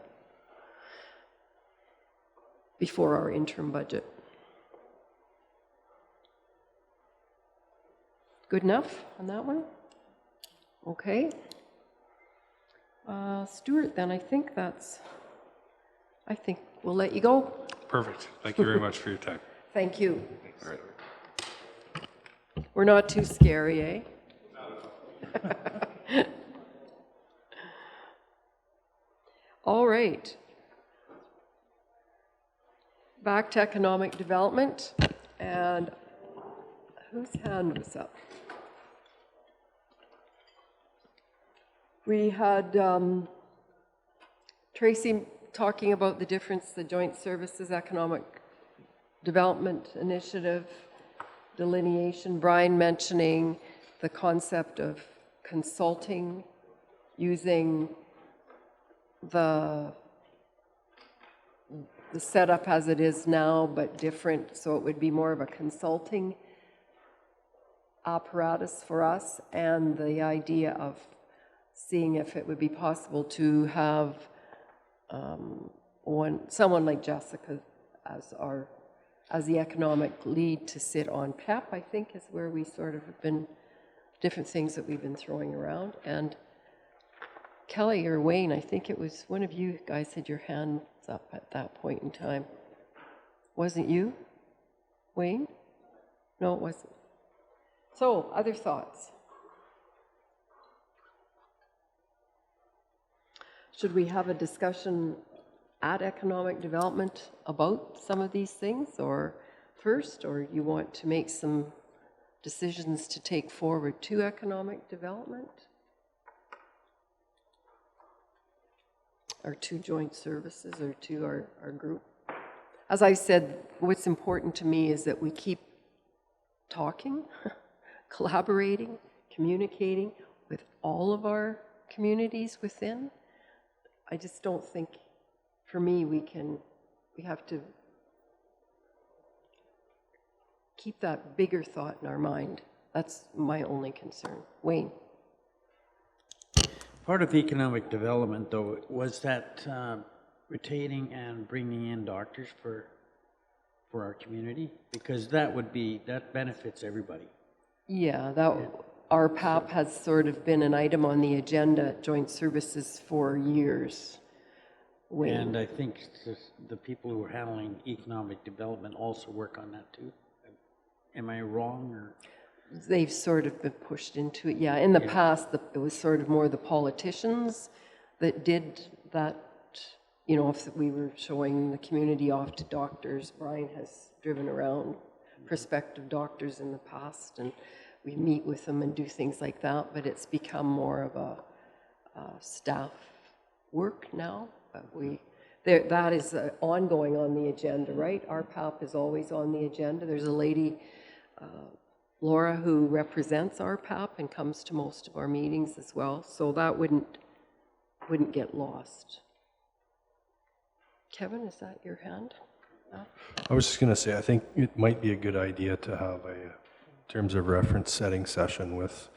before our interim budget. Good enough on that one? Okay. Stuart, then I think we'll let you go. Perfect. Thank you very much for your time. Thank you. All right. We're not too scary, eh? All right. Back to economic development, and whose hand was up? We had Tracy talking about the difference, the Joint Services Economic Development Initiative, delineation, Brian mentioning the concept of consulting, using the setup as it is now, but different, so it would be more of a consulting apparatus for us, and the idea of seeing if it would be possible to have someone like Jessica as the economic lead to sit on PEP, I think, is where we sort of have been, different things that we've been throwing around. And Kelly or Wayne, I think it was one of you guys had your hands up at that point in time. Wasn't you, Wayne? No, it wasn't. So, other thoughts? Should we have a discussion at economic development about some of these things, or first, or you want to make some decisions to take forward to economic development? Or to joint services, or to our group? As I said, what's important to me is that we keep talking, collaborating, communicating with all of our communities within. I just don't think, for me, we have to keep that bigger thought in our mind. That's my only concern. Wayne? Part of economic development, though, was that retaining and bringing in doctors for our community, because that benefits everybody. Yeah, our PAP has sort of been an item on the agenda at Joint Services for years. Wayne? And I think the people who are handling economic development also work on that too. Am I wrong, or? They've sort of been pushed into it, yeah. In the past, it was sort of more the politicians that did that you know, if we were showing the community off to doctors, Brian has driven around prospective doctors in the past, and we meet with them and do things like that, but it's become more of a staff work now. But that is ongoing on the agenda, right? RPAP is always on the agenda. There's a lady, Laura, who represents RPAP and comes to most of our meetings as well, so that wouldn't get lost. Kevin, is that your hand? I was just going to say, I think it might be a good idea to have a terms of reference setting session with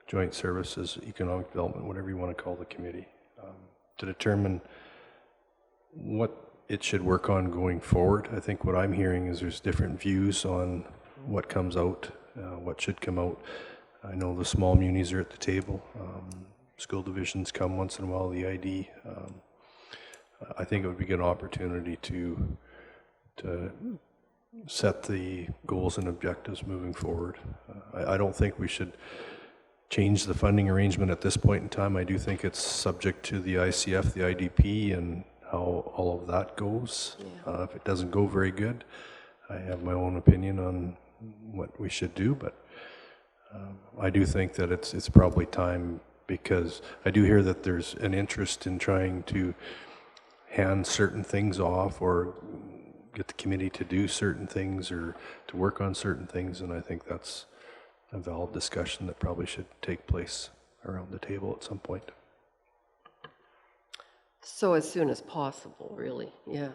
Joint Services, Economic Development, whatever you want to call the committee, to determine what it should work on going forward. I think what I'm hearing is there's different views on what comes out, what should come out. I know the small munis are at the table. School divisions come once in a while, the ID. I think it would be a good opportunity to set the goals and objectives moving forward. I don't think we should change the funding arrangement at this point in time. I do think it's subject to the ICF, the IDP, and how all of that goes. Yeah. If it doesn't go very good, I have my own opinion on what we should do, but I do think that it's probably time, because I do hear that there's an interest in trying to hand certain things off or get the committee to do certain things or to work on certain things, and I think that's a valid discussion that probably should take place around the table at some point. So as soon as possible, really, yeah.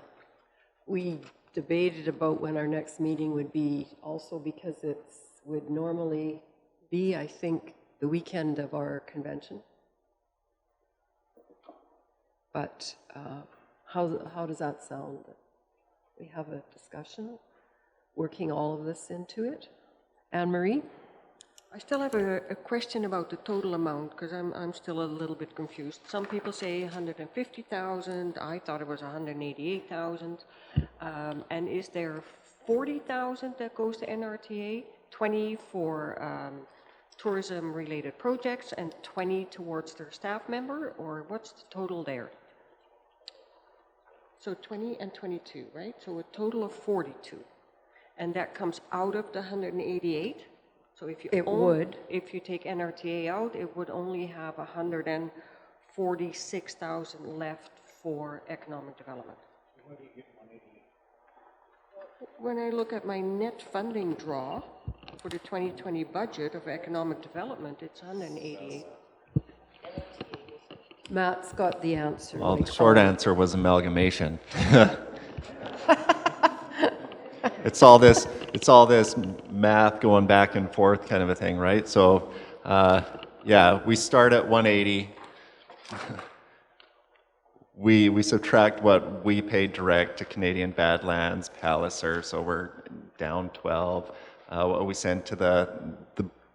We debated about when our next meeting would be, also because it would normally be, I think, the weekend of our convention. But how does that sound? We have a discussion, working all of this into it. Anne-Marie? I still have a question about the total amount, because I'm still a little bit confused. Some people say 150,000. I thought it was 188,000. And is there 40,000 that goes to NRTA, 20 for tourism-related projects, and 20 towards their staff member, or what's the total there? So 20 and 22, right? So a total of 42. And that comes out of the 188. So if you if you take NRTA out, it would only have 146,000 left for economic development. Where do you get 188? When I look at my net funding draw for the 2020 budget of economic development, it's 188. Matt's got the answer. Well, the short answer was amalgamation. It's all this math going back and forth kind of a thing, right? So, yeah, we start at 180. We subtract what we paid direct to Canadian Badlands, Palliser, so we're down 12. What we send to the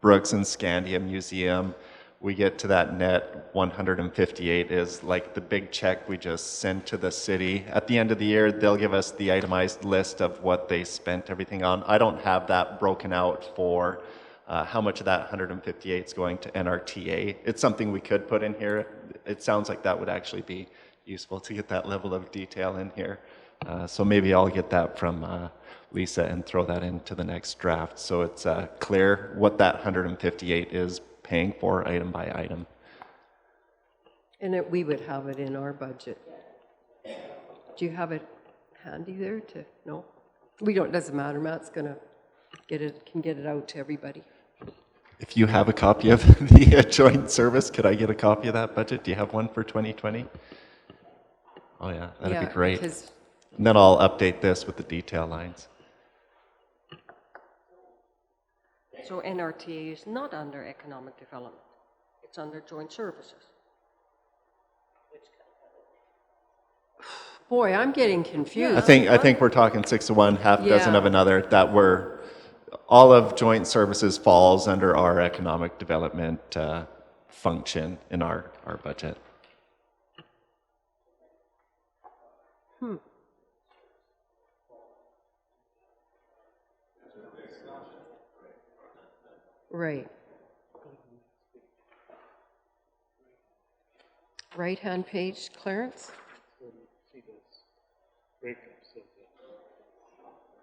Brooks and Scandia Museum, we get to that net 158 is like the big check we just send to the city. At the end of the year, they'll give us the itemized list of what they spent everything on. I don't have that broken out for how much of that 158 is going to NRTA. It's something we could put in here. It sounds like that would actually be useful to get that level of detail in here. So maybe I'll get that from Lisa and throw that into the next draft so it's clear what that 158 is paying for item by item. And we would have it in our budget. Do you have it handy there to, no? We don't, doesn't matter, Matt's gonna can get it out to everybody. If you have a copy of the joint service, could I get a copy of that budget? Do you have one for 2020? Oh yeah, that'd be great. And then I'll update this with the detail lines. So NRTA is not under economic development. It's under joint services. Boy, I'm getting confused. I think we're talking 6 to 1, half dozen of another, that we're, all of joint services falls under our economic development function in our budget. Right. Right-hand page, Clarence? breakups of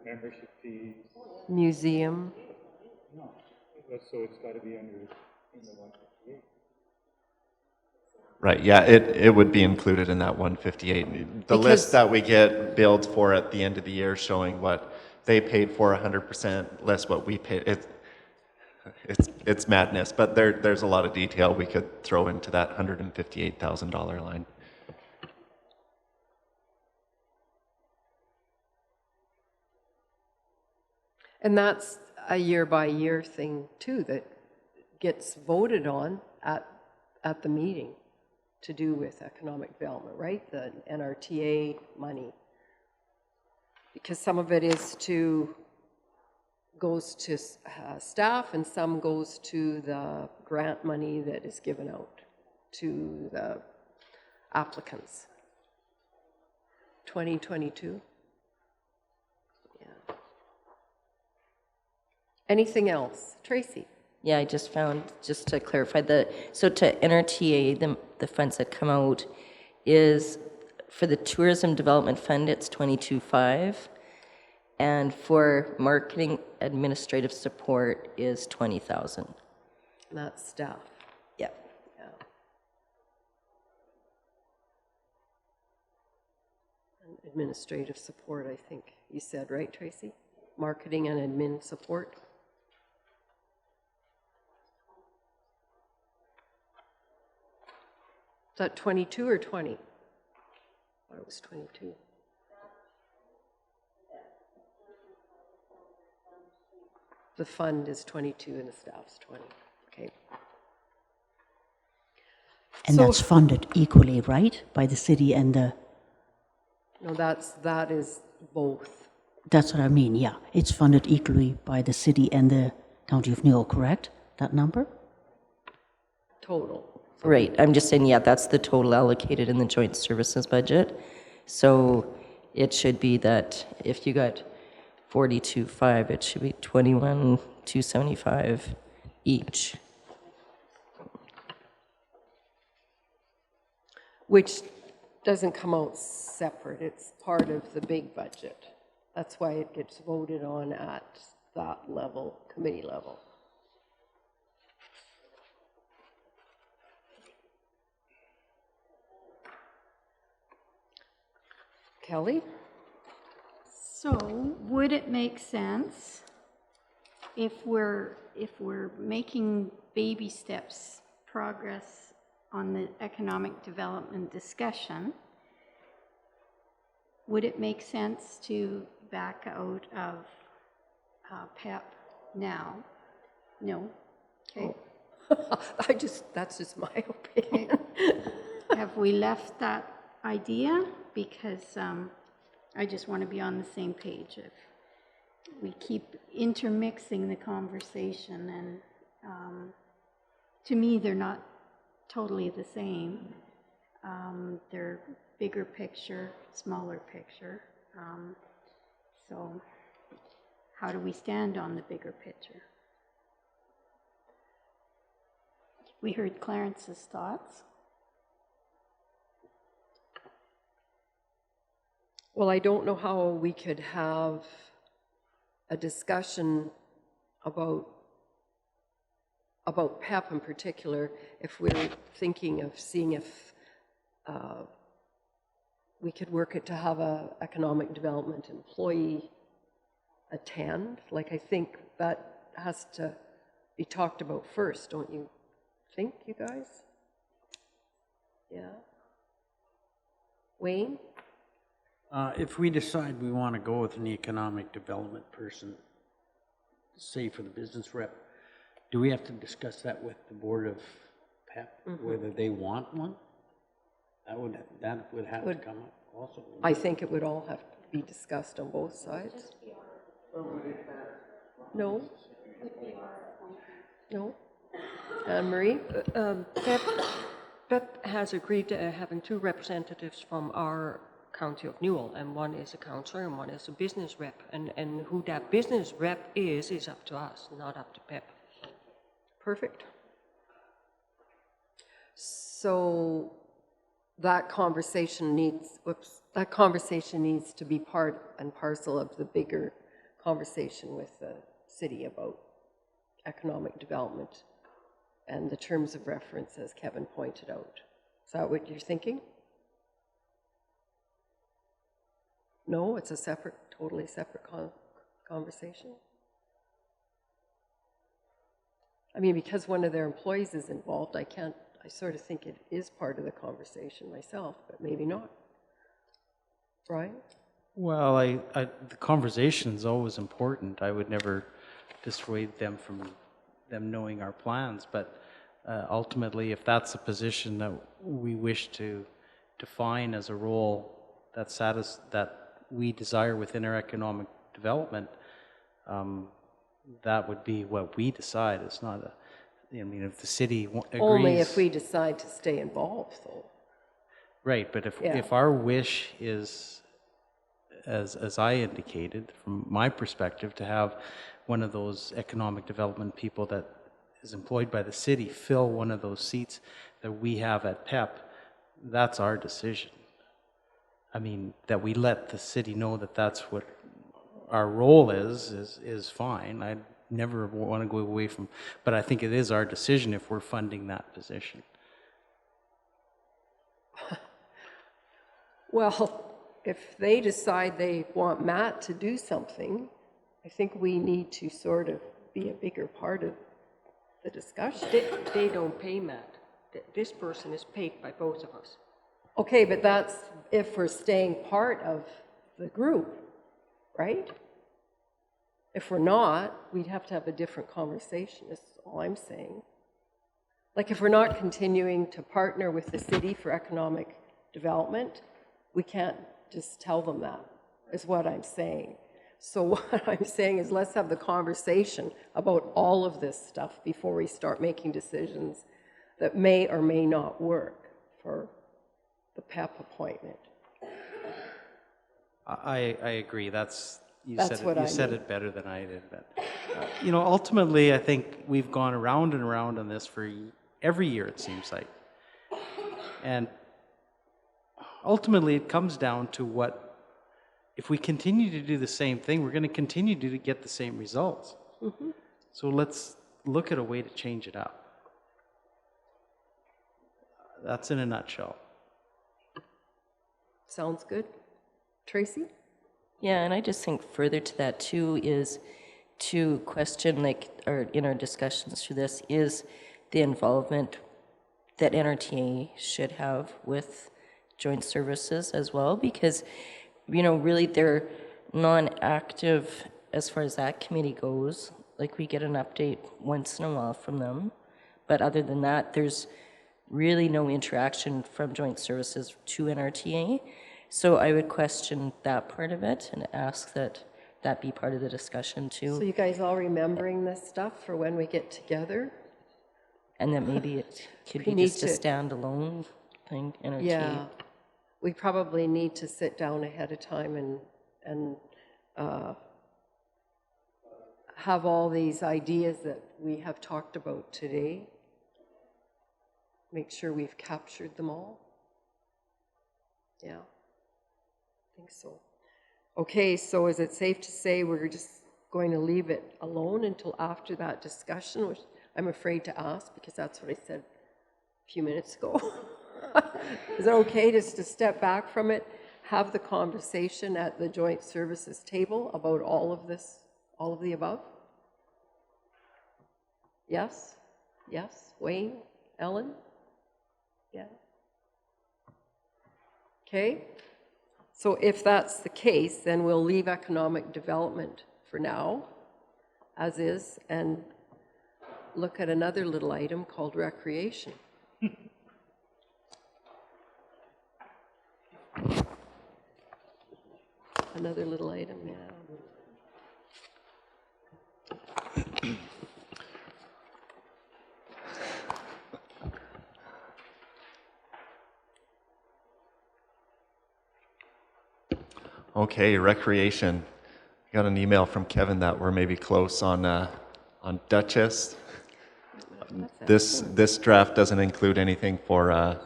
the membership fees. Museum. No, so it's got to be under in the 158. Right, yeah, it would be included in that 158. The list that we get billed for at the end of the year showing what they paid for 100% less what we paid, it's madness, but there's a lot of detail we could throw into that $158,000 line. And that's a year-by-year thing, too, that gets voted on at the meeting to do with economic development, right? The NRTA money. Because some of it goes to staff and some goes to the grant money that is given out to the applicants. 2022. Yeah. Anything else? Tracy? Yeah, I just found, just to clarify, so to NRTA, the funds that come out is, for the Tourism Development Fund, it's 22.5, and for marketing administrative support is 20,000. That's staff. Yep. Yeah. And administrative support, I think you said, right, Tracy? Marketing and admin support. Is that 22 or 20? I thought it was 22. The fund is 22 and the staff's 20. Okay. And So- that's funded equally, right, by the city and the... No, that is both. That's what I mean, yeah. It's funded equally by the city and the County of Newell, correct? That number? Total. Right, I'm just saying, yeah, that's the total allocated in the joint services budget. So it should be that if you got 42.5, it should be 21,275 each. Which doesn't come out separate. It's part of the big budget. That's why it gets voted on at that level, committee level. Kelly? So, would it make sense if we're making baby steps progress on the economic development discussion, would it make sense to back out of PEP now? No? Okay. That's just my opinion. Have we left that idea? Because I just want to be on the same page. If we keep intermixing the conversation, and to me, they're not totally the same. They're bigger picture, smaller picture. So how do we stand on the bigger picture? We heard Clarence's thoughts. Well, I don't know how we could have a discussion about PEP in particular if we're thinking of seeing if we could work it to have a economic development employee attend. Like, I think that has to be talked about first, don't you think, you guys? Yeah. Wayne? If we decide we want to go with an economic development person, say for the business rep, do we have to discuss that with the board of PEP, whether they want one? That would have to come up also. I think it would all have to be discussed on both sides. No? No? Anne-Marie? PEP has agreed to having two representatives from our County of Newell, and one is a councillor and one is a business rep. And who that business rep is up to us, not up to PEP. Perfect. So that conversation needs to be part and parcel of the bigger conversation with the city about economic development and the terms of reference, as Kevin pointed out. Is that what you're thinking? No, it's a separate, totally separate conversation? I mean, because one of their employees is involved, I sort of think it is part of the conversation myself, but maybe not. Brian? Well, the conversation is always important. I would never dissuade them from them knowing our plans, but ultimately, if that's a position that we wish to define as a role that we desire within our economic development, that would be what we decide. It's not a, I mean, if the city agrees. Only if we decide to stay involved, though. Right, but if our wish is, as I indicated, from my perspective, to have one of those economic development people that is employed by the city fill one of those seats that we have at PEP, that's our decision. I mean, that we let the city know that that's what our role is fine. I never want to go away from, but I think it is our decision if we're funding that position. Well, if they decide they want Matt to do something, I think we need to sort of be a bigger part of the discussion. They don't pay Matt. This person is paid by both of us. Okay, but that's if we're staying part of the group, right? If we're not, we'd have to have a different conversation, is all I'm saying. Like if we're not continuing to partner with the city for economic development, we can't just tell them that, is what I'm saying. So what I'm saying is let's have the conversation about all of this stuff before we start making decisions that may or may not work for the PEP appointment. I agree. That's you That's said it better than I did. But you know, ultimately, I think we've gone around and around on this for every year. It seems like, and ultimately, it comes down to what. If we continue to do the same thing, we're going to continue to get the same results. Mm-hmm. So let's look at a way to change it up. That's in a nutshell. Sounds good. Tracy? Yeah, and I just think further to that too is to question, like, or in our discussions through this, is the involvement that NRTA should have with joint services as well, because, you know, really they're non-active as far as that committee goes. Like, we get an update once in a while from them, but other than that, there's really no interaction from joint services to NRTA. So I would question that part of it and ask that that be part of the discussion too. So you guys all remembering this stuff for when we get together? And that maybe it could be need just a standalone thing, NRTA. Yeah. We probably need to sit down ahead of time and have all these ideas that we have talked about today. Make sure we've captured them all. Yeah, I think so. Okay, so is it safe to say we're just going to leave it alone until after that discussion, which I'm afraid to ask because that's what I said a few minutes ago. Is it okay just to step back from it, have the conversation at the joint services table about all of this, all of the above? Yes? Yes? Wayne? Ellen? Yeah. Okay. So if that's the case, then we'll leave economic development for now, as is, and look at another little item called recreation. Another little item, yeah. Okay, recreation. I got an email from Kevin that we're maybe close on Duchess. This draft doesn't include anything for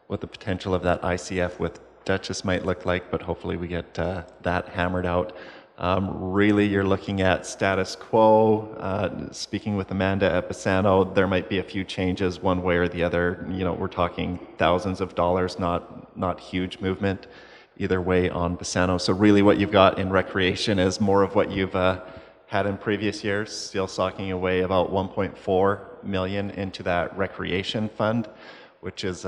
what the potential of that ICF with Duchess might look like, but hopefully we get that hammered out. Really, you're looking at status quo. Speaking with Amanda at Bassano, there might be a few changes one way or the other. You know, we're talking thousands of dollars, not huge movement either way on Bassano. So really what you've got in recreation is more of what you've had in previous years, still socking away about 1.4 million into that recreation fund, which is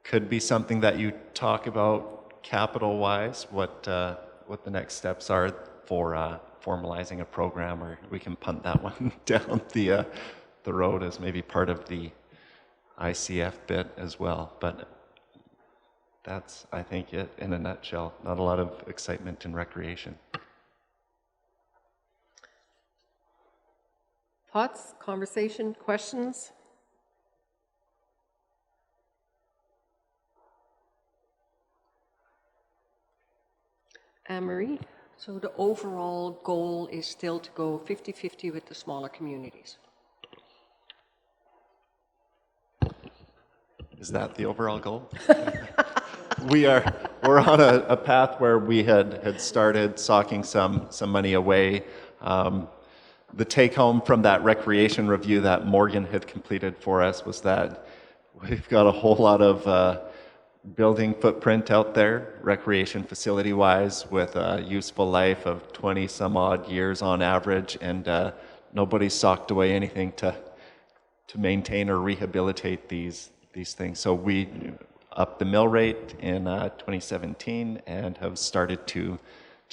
could be something that you talk about capital-wise, what the next steps are for formalizing a program, or we can punt that one down the road as maybe part of the ICF bit as well. But that's, I think, it in a nutshell. Not a lot of excitement in recreation. Thoughts, conversation, questions? Anne-Marie? So the overall goal is still to go 50-50 with the smaller communities. Is that the overall goal? We're on a path where we had started socking some money away. The take home from that recreation review that Morgan had completed for us was that we've got a whole lot of building footprint out there, recreation facility wise, with a useful life of 20 some odd years on average, and nobody's socked away anything to maintain or rehabilitate these things. So we upped the mill rate in 2017 and have started to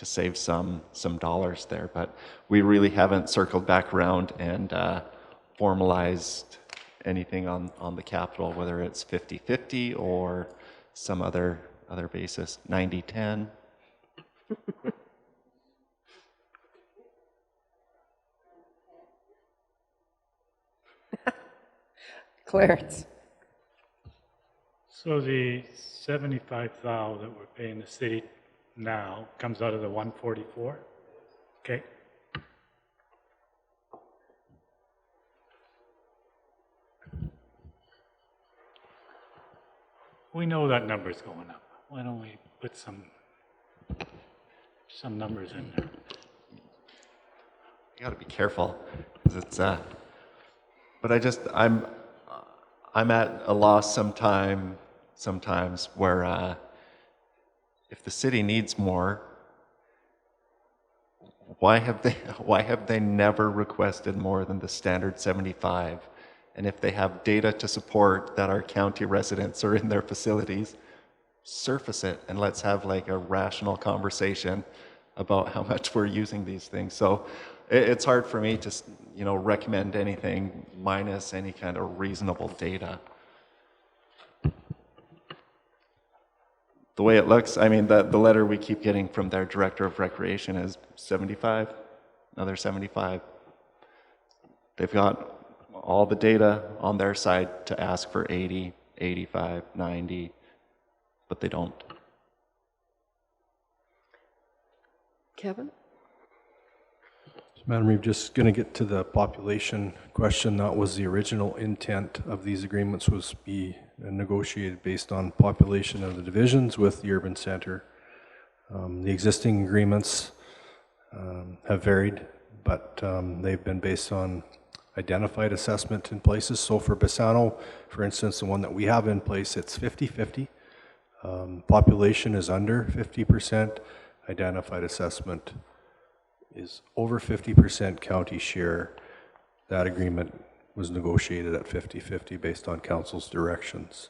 save some dollars there, but we really haven't circled back around and formalized anything on the capital, whether it's 50-50 or some other basis, 90-10. Clarence? So the 75,000 that we're paying the city now comes out of the 144? Okay. We know that number's going up. Why don't we put some numbers in there? You got to be careful, because it's but I'm at a loss sometimes where if the city needs more, why have they never requested more than the standard 75? And if they have data to support that our county residents are in their facilities, surface it and let's have like a rational conversation about how much we're using these things. So it's hard for me to, recommend anything minus any kind of reasonable data. The way it looks, I mean, the letter we keep getting from their director of recreation is 75, another 75. They've got all the data on their side to ask for 80, 85, 90, but they don't. Kevin? Madam Reeve, just going to get to the population question. That was the original intent of these agreements, was be negotiated based on population of the divisions with the urban center. The existing agreements have varied, but they've been based on identified assessment in places. So for Bassano, for instance, the one that we have in place, it's 50-50. Population is under 50%. Identified assessment is over 50% county share. That agreement was negotiated at 50-50 based on council's directions.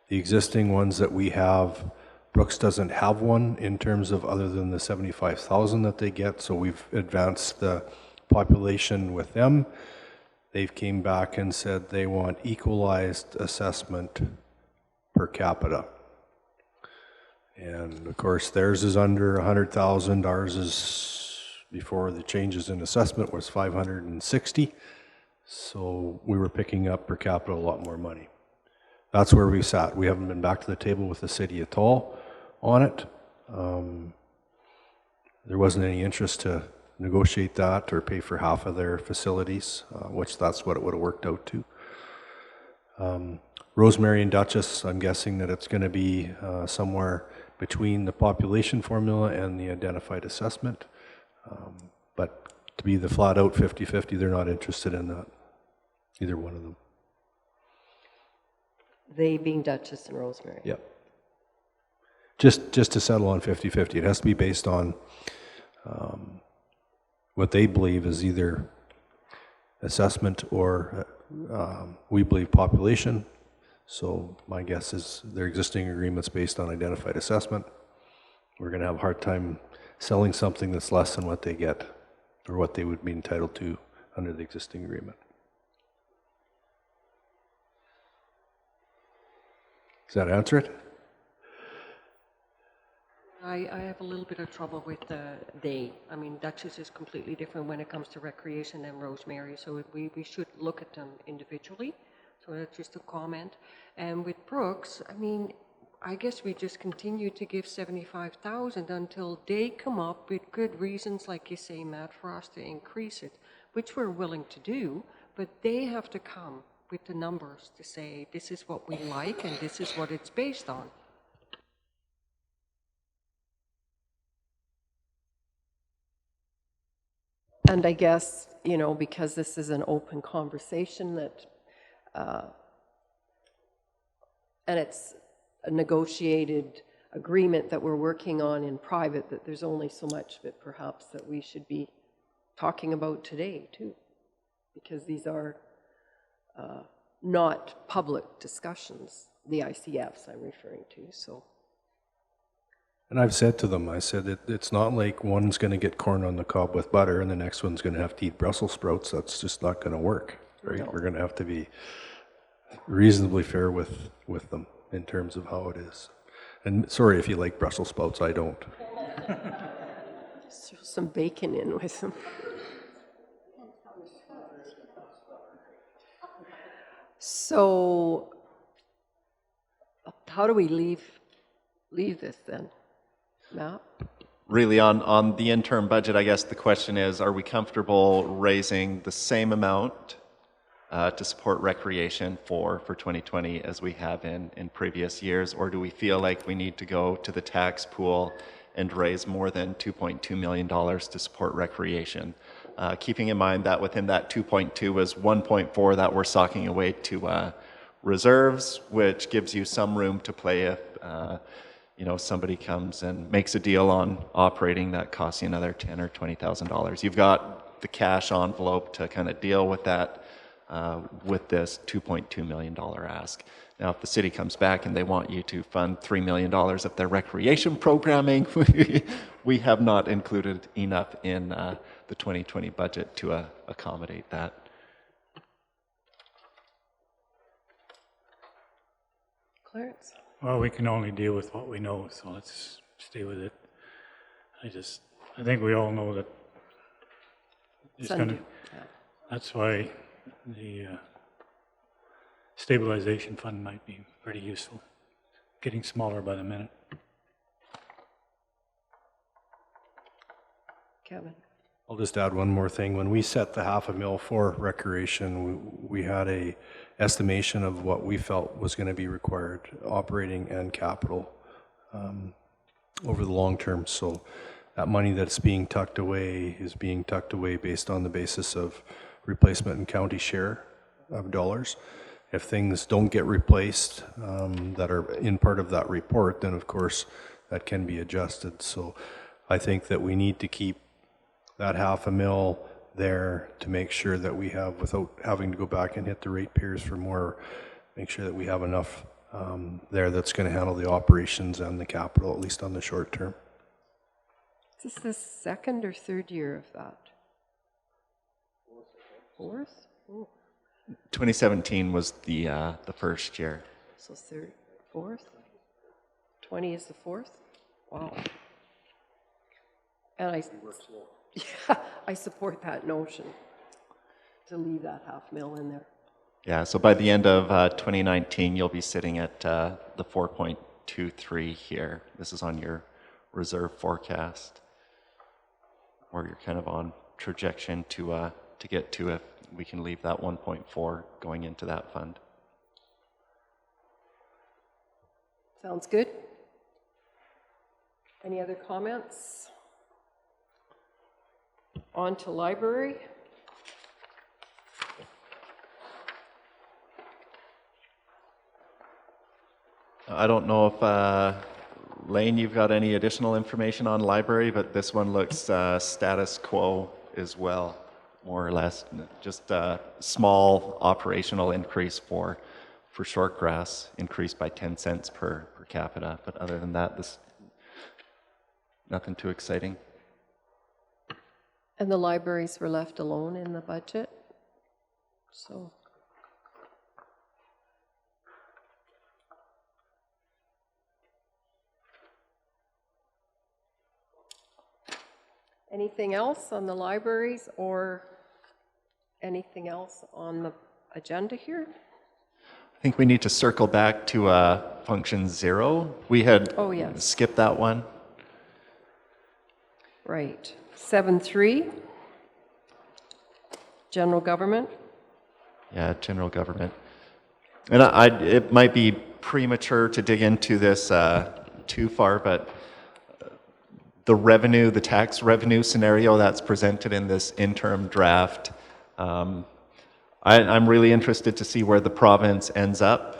The existing ones that we have, Brooks doesn't have one in terms of other than the 75,000 that they get, so we've advanced the population with them. They've came back and said they want equalized assessment per capita. And of course theirs is under 100,000, ours is, before the changes in assessment, was 560. So we were picking up per capita a lot more money. That's where we sat. We haven't been back to the table with the city at all on it. There wasn't any interest to negotiate that or pay for half of their facilities, which that's what it would have worked out to. Rosemary and Duchess, I'm guessing that it's going to be somewhere between the population formula and the identified assessment. But to be the flat out 50-50, they're not interested in that, either one of them. They being Duchess and Rosemary. Yep. Just to settle on 50-50. It has to be based on what they believe is either assessment or we believe population. So my guess is their existing agreement's based on identified assessment. We're going to have a hard time selling something that's less than what they get or what they would be entitled to under the existing agreement. Does that answer it? I have a little bit of trouble with they. I mean, Duchess is completely different when it comes to recreation than Rosemary, so we should look at them individually. So that's just a comment. And with Brooks, I mean, I guess we just continue to give 75,000 until they come up with good reasons, like you say, Matt, for us to increase it, which we're willing to do, but they have to come with the numbers to say, this is what we like and this is what it's based on. And I guess, you know, because this is an open conversation that, and it's a negotiated agreement that we're working on in private, that there's only so much of it perhaps that we should be talking about today too, because these are not public discussions, the ICFs I'm referring to, so. And I've said to them, I said, it's not like one's going to get corn on the cob with butter and the next one's going to have to eat Brussels sprouts. That's just not going to work, right? No. We're going to have to be reasonably fair with them in terms of how it is. And sorry if you like Brussels sprouts, I don't. Throw some bacon in with them. So, how do we leave this then? Matt? Really, on the interim budget, I guess the question is, are we comfortable raising the same amount to support recreation for 2020 as we have in previous years, or do we feel like we need to go to the tax pool and raise more than $2.2 million to support recreation? Keeping in mind that within that 2.2 was 1.4 that we're socking away to reserves, which gives you some room to play if somebody comes and makes a deal on operating that costs you another $10,000 or $20,000. You've got the cash envelope to kind of deal with that with this $2.2 million ask. Now, if the city comes back and they want you to fund $3 million of their recreation programming, we have not included enough in the 2020 budget to accommodate that. Clarence? Well, we can only deal with what we know, so let's stay with it. I think we all know that it's going to, that's why the stabilization fund might be pretty useful, getting smaller by the minute. Kevin? I'll just add one more thing. When we set the $500,000 for recreation, we had a estimation of what we felt was going to be required, operating and capital, over the long term. So that money that's being tucked away is being tucked away based on the basis of replacement and county share of dollars. If things don't get replaced that are in part of that report, then of course that can be adjusted. So I think that we need to keep that $500,000 there to make sure that we have, without having to go back and hit the ratepayers for more, make sure that we have enough there that's going to handle the operations and the capital, at least on the short term. Is this the second or third year of that? Fourth? Ooh. 2017 was the first year. So third, fourth? 20 is the fourth? Wow. And I support that notion to leave that $500,000 in there. Yeah, so by the end of 2019, you'll be sitting at the 4.23 here. This is on your reserve forecast, or you're kind of on trajectory to get to if we can leave that 1.4 going into that fund. Sounds good. Any other comments? On to library. I don't know if, Lane, you've got any additional information on library, but this one looks status quo as well, more or less. Just a small operational increase for shortgrass, increased by 10 cents per capita. But other than that, this nothing too exciting. And the libraries were left alone in the budget. So anything else on the libraries or anything else on the agenda here? I think we need to circle back to function 0. We had Oh, yes. skipped that one. Right. 7.3, general government. Yeah, general government. And it might be premature to dig into this too far, but the tax revenue scenario that's presented in this interim draft, I'm really interested to see where the province ends up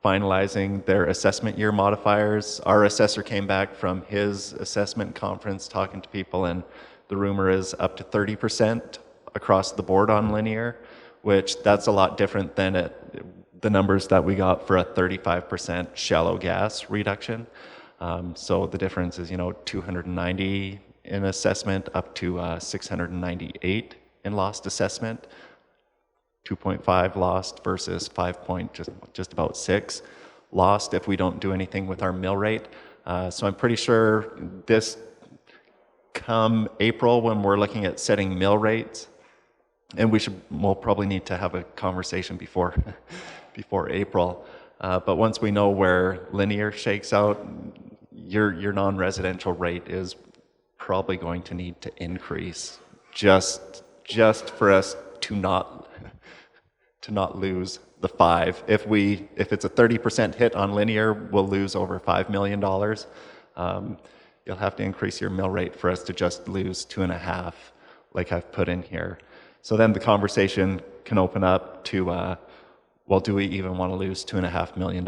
finalizing their assessment year modifiers. Our assessor came back from his assessment conference talking to people, and the rumor is up to 30% across the board on linear, which that's a lot different than the numbers that we got for a 35% shallow gas reduction. So the difference is, 290 in assessment up to 698 in lost assessment. 2.5 lost versus just about 6 lost if we don't do anything with our mill rate. So I'm pretty sure this come April when we're looking at setting mill rates, and we'll probably need to have a conversation before April. But once we know where linear shakes out, your non-residential rate is probably going to need to increase just for us to not lose the 5. If it's a 30% hit on linear, we'll lose over $5 million. You'll have to increase your mill rate for us to just lose 2.5, like I've put in here. So then the conversation can open up to, well, do we even want to lose $2.5 million?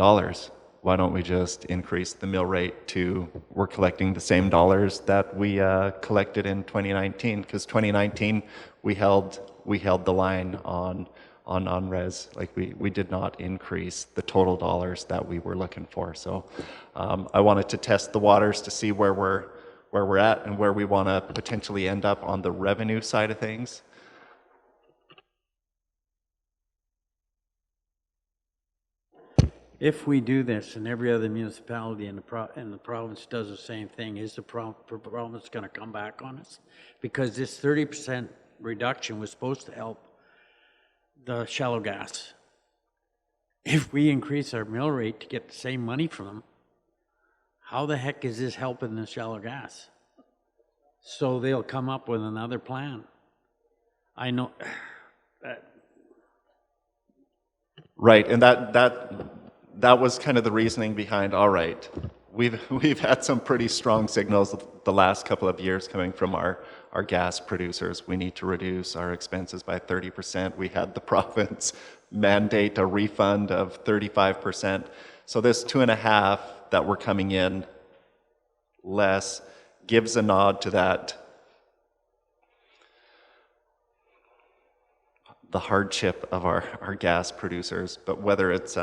Why don't we just increase the mill rate to we're collecting the same dollars that we collected in 2019? Because 2019 we held the line on non-res. Like we did not increase the total dollars that we were looking for. So I wanted to test the waters to see where we're at and where we want to potentially end up on the revenue side of things. If we do this and every other municipality in the province does the same thing, is the province going to come back on us? Because this 30% reduction was supposed to help the shallow gas. If we increase our mill rate to get the same money from them, how the heck is this helping the shallow gas? So they'll come up with another plan. I know that. Right, and that was kind of the reasoning behind, all right, we've had some pretty strong signals the last couple of years coming from our gas producers. We need to reduce our expenses by 30%. We had the province mandate a refund of 35%. So this 2.5 that we're coming in less gives a nod to that, the hardship of our gas producers. But whether it's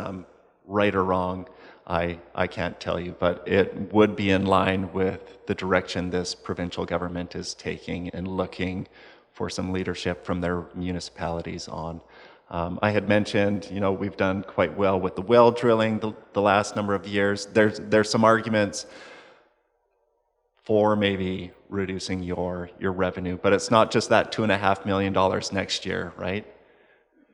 right or wrong, I can't tell you, but it would be in line with the direction this provincial government is taking and looking for some leadership from their municipalities on. I had mentioned, we've done quite well with the well drilling the last number of years. There's some arguments for maybe reducing your revenue, but it's not just that $2.5 million next year, right?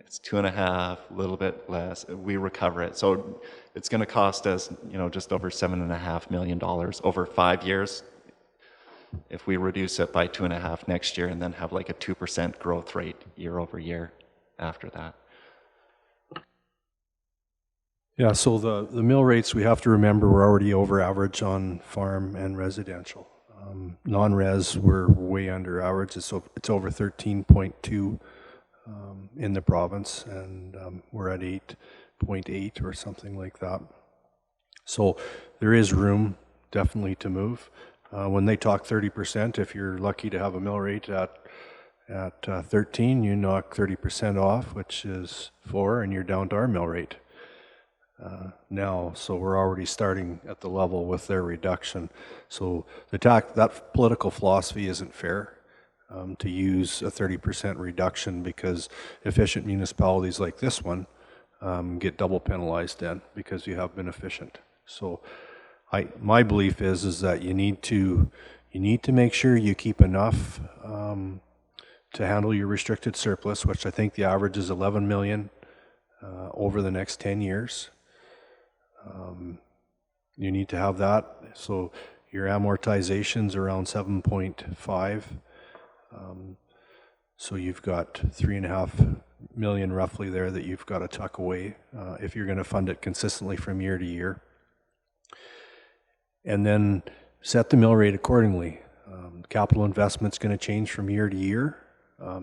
It's 2.5, a little bit less. We recover it. So it's going to cost us, just over $7.5 million over 5 years if we reduce it by 2.5 next year and then have like a 2% growth rate year over year after that. Yeah, so the mill rates, we have to remember, we're already over average on farm and residential. Non-res, we're way under average. It's over 13.2 in the province, and we're at 8.8 or something like that. So there is room definitely to move. When they talk 30%, if you're lucky to have a mill rate at 13, you knock 30% off, which is 4, and you're down to our mill rate now. So we're already starting at the level with their reduction. So that political philosophy isn't fair. To use a 30% reduction, because efficient municipalities like this one get double penalized then because you have been efficient. So my belief is that you need to make sure you keep enough to handle your restricted surplus, which I think the average is 11 million over the next 10 years. You need to have that. So your amortization's around 7.5. So you've got 3.5 million roughly there that you've got to tuck away if you're going to fund it consistently from year to year. And then set the mill rate accordingly. Capital investment's going to change from year to year.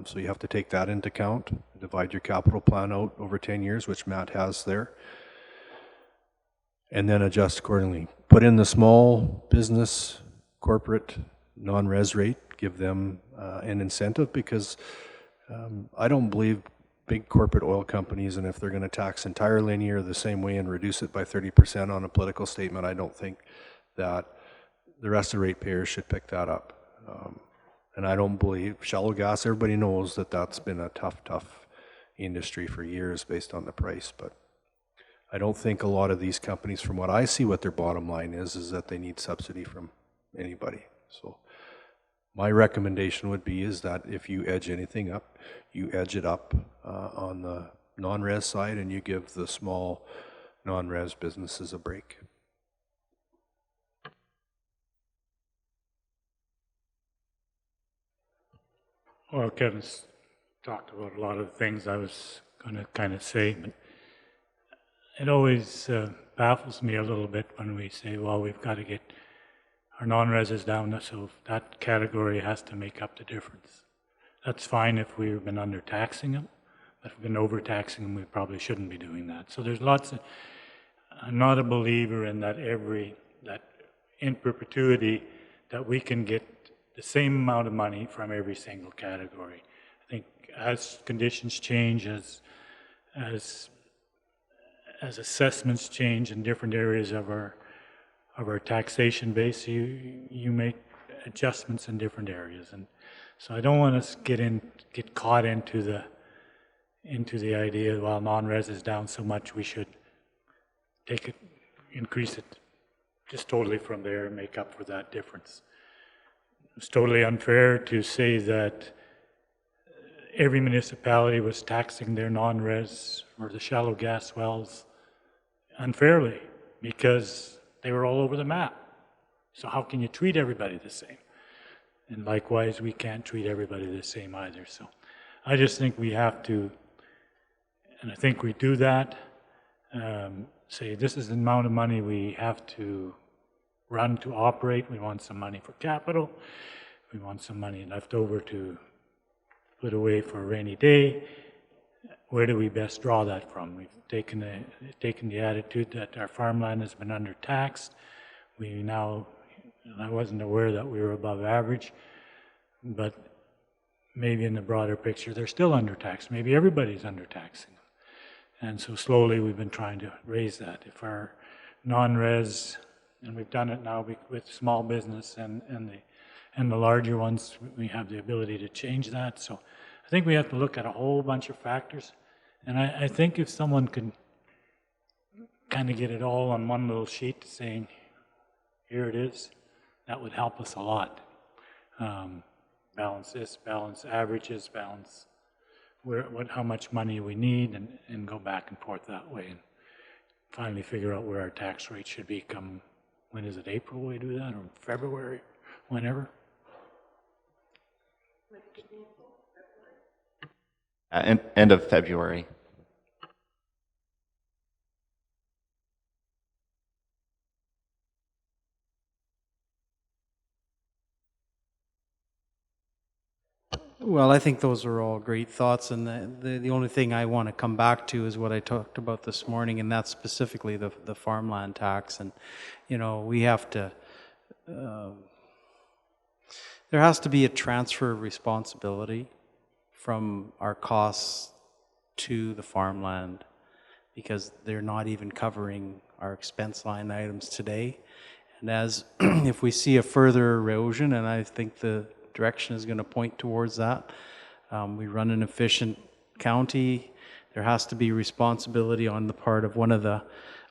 So you have to take that into account. Divide your capital plan out over 10 years, which Matt has there. And then adjust accordingly. Put in the small business corporate non-res rate. Give them an incentive, because I don't believe big corporate oil companies, and if they're going to tax entire linear the same way and reduce it by 30% on a political statement, I don't think that the rest of the ratepayers should pick that up. And I don't believe shallow gas, everybody knows that that's been a tough industry for years based on the price, but I don't think a lot of these companies, from what I see, what their bottom line is that they need subsidy from anybody. So my recommendation would be is that if you edge anything up, you edge it up on the non-res side, and you give the small non-res businesses a break. Well, Kevin's talked about a lot of the things I was going to kind of say, but it always baffles me a little bit when we say, well, we've got to get our non-reses down, so that category has to make up the difference. That's fine if we've been undertaxing them, but if we've been overtaxing them, we probably shouldn't be doing that. So there's lots of, I'm not a believer in that that in perpetuity that we can get the same amount of money from every single category. I think as conditions change, as assessments change in different areas of our taxation base, you make adjustments in different areas, and so I don't want us get caught into the idea, well, non-res is down so much, we should increase it just totally from there and make up for that difference. It's totally unfair to say that every municipality was taxing their non-res or the shallow gas wells unfairly, because they were all over the map. So how can you treat everybody the same? And likewise, we can't treat everybody the same either. So I just think we have to, and I think we do that, say this is the amount of money we have to run to operate. We want some money for capital. We want some money left over to put away for a rainy day. Where do we best draw that from? We've taken the attitude that our farmland has been undertaxed. We now, and I wasn't aware that we were above average, but maybe in the broader picture, they're still undertaxed. Maybe everybody's undertaxing them. And so slowly we've been trying to raise that. If our non-res, and we've done it now with small business and the larger ones, we have the ability to change that. So I think we have to look at a whole bunch of factors. And I think if someone could kind of get it all on one little sheet saying, here it is, that would help us a lot. Balance this, balance averages, balance how much money we need, and go back and forth that way. And finally figure out where our tax rate should be come, when is it, April we do that, or February, whenever? End of February. Well, I think those are all great thoughts, and the only thing I want to come back to is what I talked about this morning, and that's specifically the farmland tax. And, we have to, there has to be a transfer of responsibility from our costs to the farmland, because they're not even covering our expense line items today. And as if we see a further erosion, and I think the direction is going to point towards that, we run an efficient county. There has to be responsibility on the part of one of the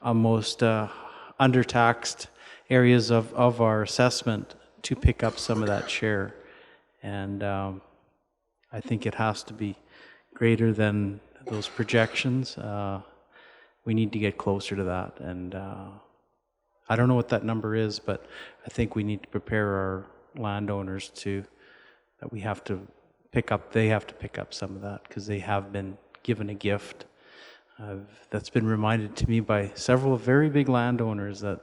most undertaxed areas of our assessment to pick up some of that share. And I think it has to be greater than those projections. We need to get closer to that. And I don't know what that number is, but I think we need to prepare our landowners that we have to pick up, they have to pick up some of that, because they have been given a gift. That's been reminded to me by several very big landowners that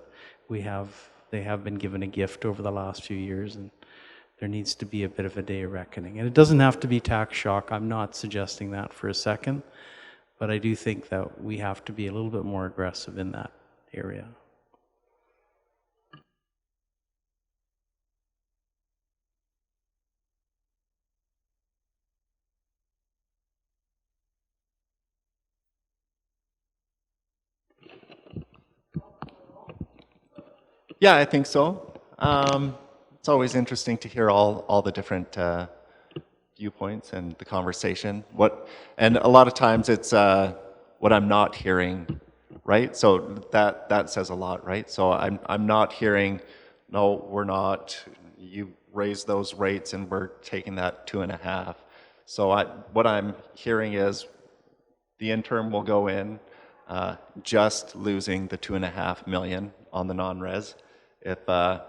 they have been given a gift over the last few years, and there needs to be a bit of a day of reckoning. And it doesn't have to be tax shock. I'm not suggesting that for a second, but I do think that we have to be a little bit more aggressive in that area. Yeah, I think so. It's always interesting to hear all the different viewpoints and the conversation. And a lot of times it's what I'm not hearing, right? So that says a lot, right? So I'm not hearing, no, we're not. You raise those rates and we're taking that 2.5. So what I'm hearing is the interim will go in just losing the 2.5 million on the non-res. If the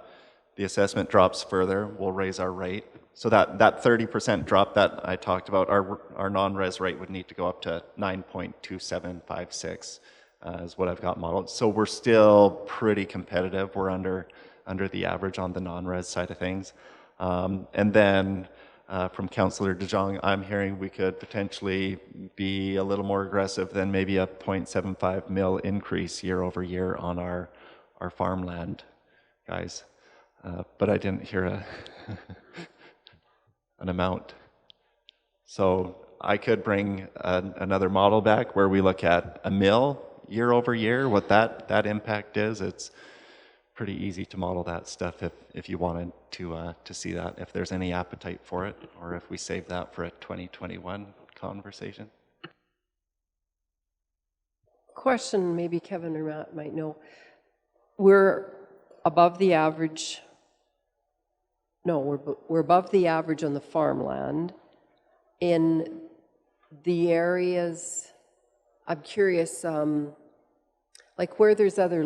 assessment drops further, we'll raise our rate. So that 30% drop that I talked about, our non-res rate would need to go up to 9.2756 is what I've got modeled. So we're still pretty competitive. We're under the average on the non-res side of things. And then from Councillor DeJong, I'm hearing we could potentially be a little more aggressive than maybe a 0.75 mil increase year over year on our farmland, guys. But I didn't hear an amount. So I could bring another model back where we look at a mil year over year, what that impact is. It's pretty easy to model that stuff if you wanted to see that, if there's any appetite for it, or if we save that for a 2021 conversation. Question, maybe Kevin or Matt might know. We're above the average. No, we're above the average on the farmland. In the areas, I'm curious, like where there's other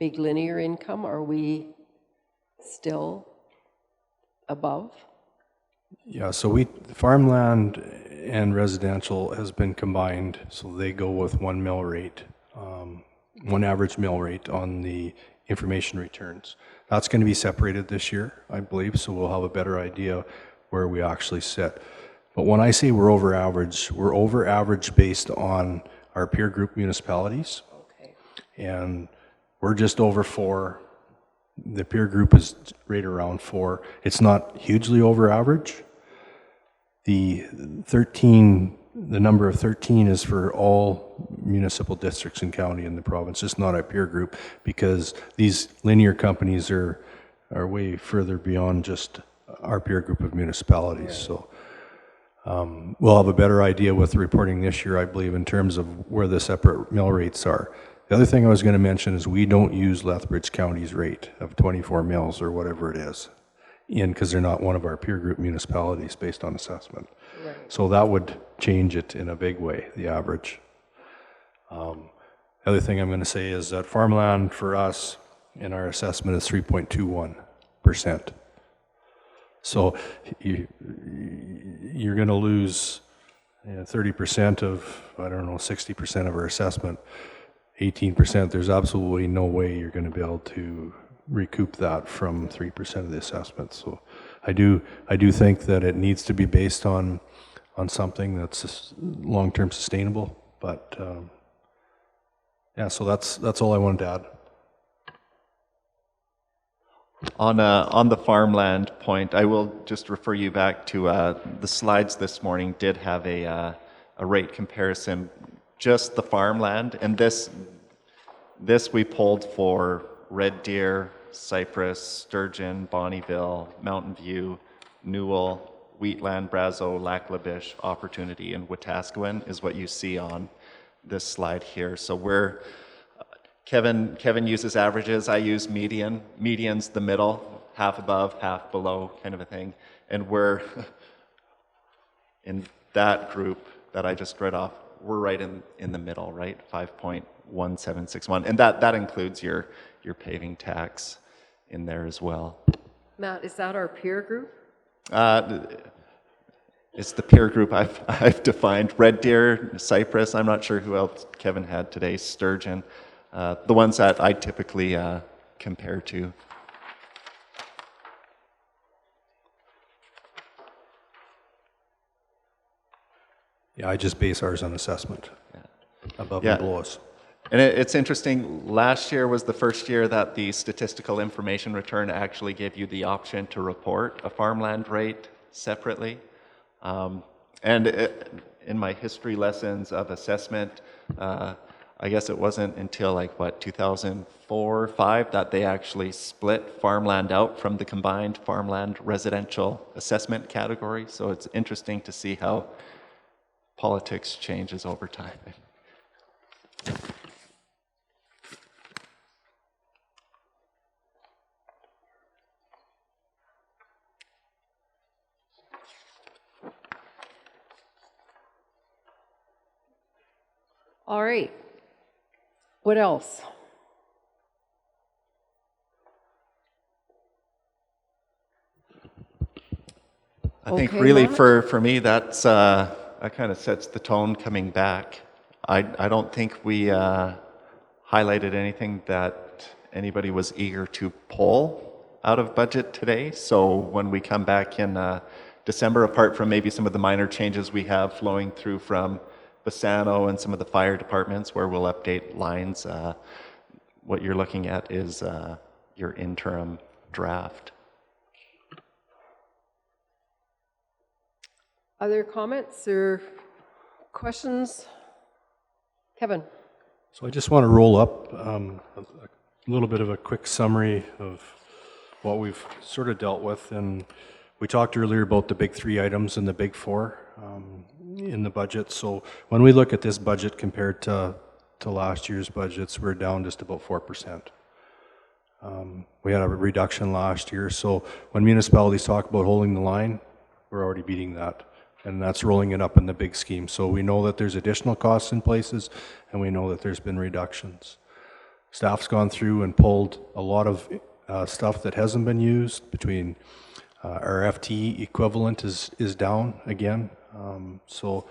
big linear income, are we still above? Yeah, so farmland and residential has been combined, so they go with 1 mill rate, one average mill rate on the information returns. That's going to be separated this year, I believe, so we'll have a better idea where we actually sit. But when I say we're over average based on our peer group municipalities. Okay. And we're just over 4. The peer group is right around 4. It's not hugely over average. The number of 13 is for all municipal districts in county in the province, just not a peer group, because these linear companies are way further beyond just our peer group of municipalities. So we'll have a better idea with the reporting this year, I believe, in terms of where the separate mill rates are. The other thing I was going to mention is we don't use Lethbridge County's rate of 24 mills or whatever it is, because they're not one of our peer group municipalities based on assessment. Right. So that would change it in a big way, the average. The other thing I'm going to say is that farmland for us in our assessment is 3.21%. So you're going to lose 30% of, 60% of our assessment, 18%. There's absolutely no way you're going to be able to recoup that from 3% of the assessment. So I do think that it needs to be based on something that's long-term sustainable. But yeah, so that's all I wanted to add. On the farmland point, I will just refer you back to the slides this morning did have a rate comparison, just the farmland, and this we pulled for Red Deer, Cypress, Sturgeon, Bonnyville, Mountain View, Newell, Wheatland, Brazeau, Lac La Biche, Opportunity, and Wetaskiwin is what you see on this slide here. So we're Kevin uses averages, I use median. Median's the middle, half above, half below kind of a thing. And we're in that group that I just read off, we're right in the middle, right? 5.1761. And that includes your paving tax in there as well. Matt, is that our peer group? It's the peer group I've defined. Red Deer, Cypress, I'm not sure who else Kevin had today, Sturgeon. The ones that I typically compare to. Yeah, I just base ours on assessment, above and below us. And it's interesting, last year was the first year that the statistical information return actually gave you the option to report a farmland rate separately. In my history lessons of assessment, I guess it wasn't until 2004 or 5 that they actually split farmland out from the combined farmland residential assessment category. So it's interesting to see how politics changes over time. All right. What else? I think Okay, really Matt? for me, that kind of sets the tone coming back. I don't think we highlighted anything that anybody was eager to pull out of budget today. So when we come back in December, apart from maybe some of the minor changes we have flowing through from Bassano and some of the fire departments where we'll update lines, what you're looking at is your interim draft. Other comments or questions? Kevin? So I just want to roll up a little bit of a quick summary of what we've sort of dealt with. And we talked earlier about the big 3 items and the big 4 in the budget. So when we look at this budget compared to last year's budgets, we're down just about 4%. We had a reduction last year. So when municipalities talk about holding the line, we're already beating that. And that's rolling it up in the big scheme. So we know that there's additional costs in places, and we know that there's been reductions. Staff's gone through and pulled a lot of stuff that hasn't been used. Between our FTE equivalent is down again. So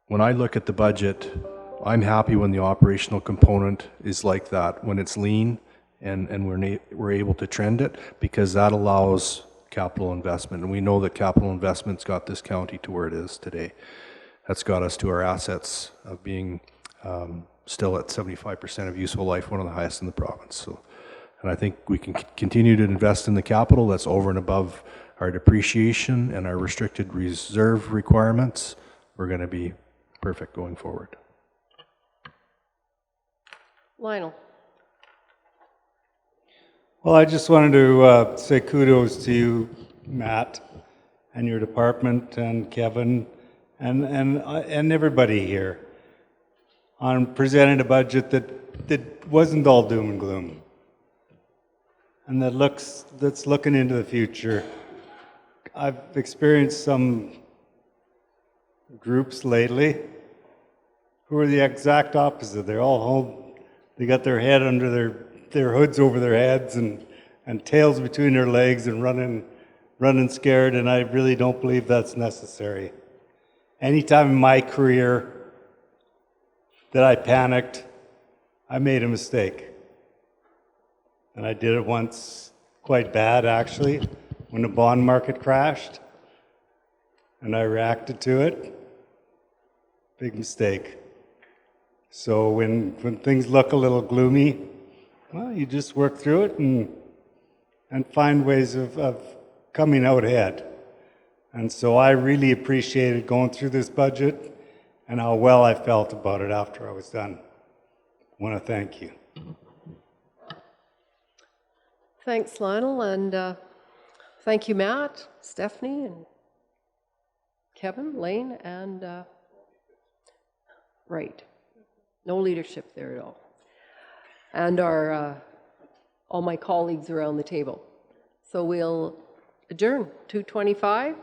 when I look at the budget, I'm happy when the operational component is like that, when it's lean and we're able to trend it, because that allows capital investment. And we know that capital investment's got this county to where it is today. That's got us to our assets of being still at 75% of useful life, one of the highest in the province. So, and I think we can continue to invest in the capital that's over and above our depreciation and our restricted reserve requirements. We're going to be perfect going forward. Lionel? Well, I just wanted to say kudos to you, Matt, and your department, and Kevin, and everybody here on presenting a budget that wasn't all doom and gloom, and that's looking into the future. I've experienced some groups lately who are the exact opposite. They're all home. They got their head under their hoods over their heads and tails between their legs and running scared, and I really don't believe that's necessary. Anytime in my career that I panicked, I made a mistake. And I did it once quite bad, actually, when the bond market crashed. And I reacted to it. Big mistake. So when things look a little gloomy, well, you just work through it and find ways of coming out ahead. And so I really appreciated going through this budget and how well I felt about it after I was done. I want to thank you. Thanks, Lionel, and thank you, Matt, Stephanie, and Kevin, Lane, and right. No leadership there at all. And our all my colleagues around the table. So we'll adjourn 2:25.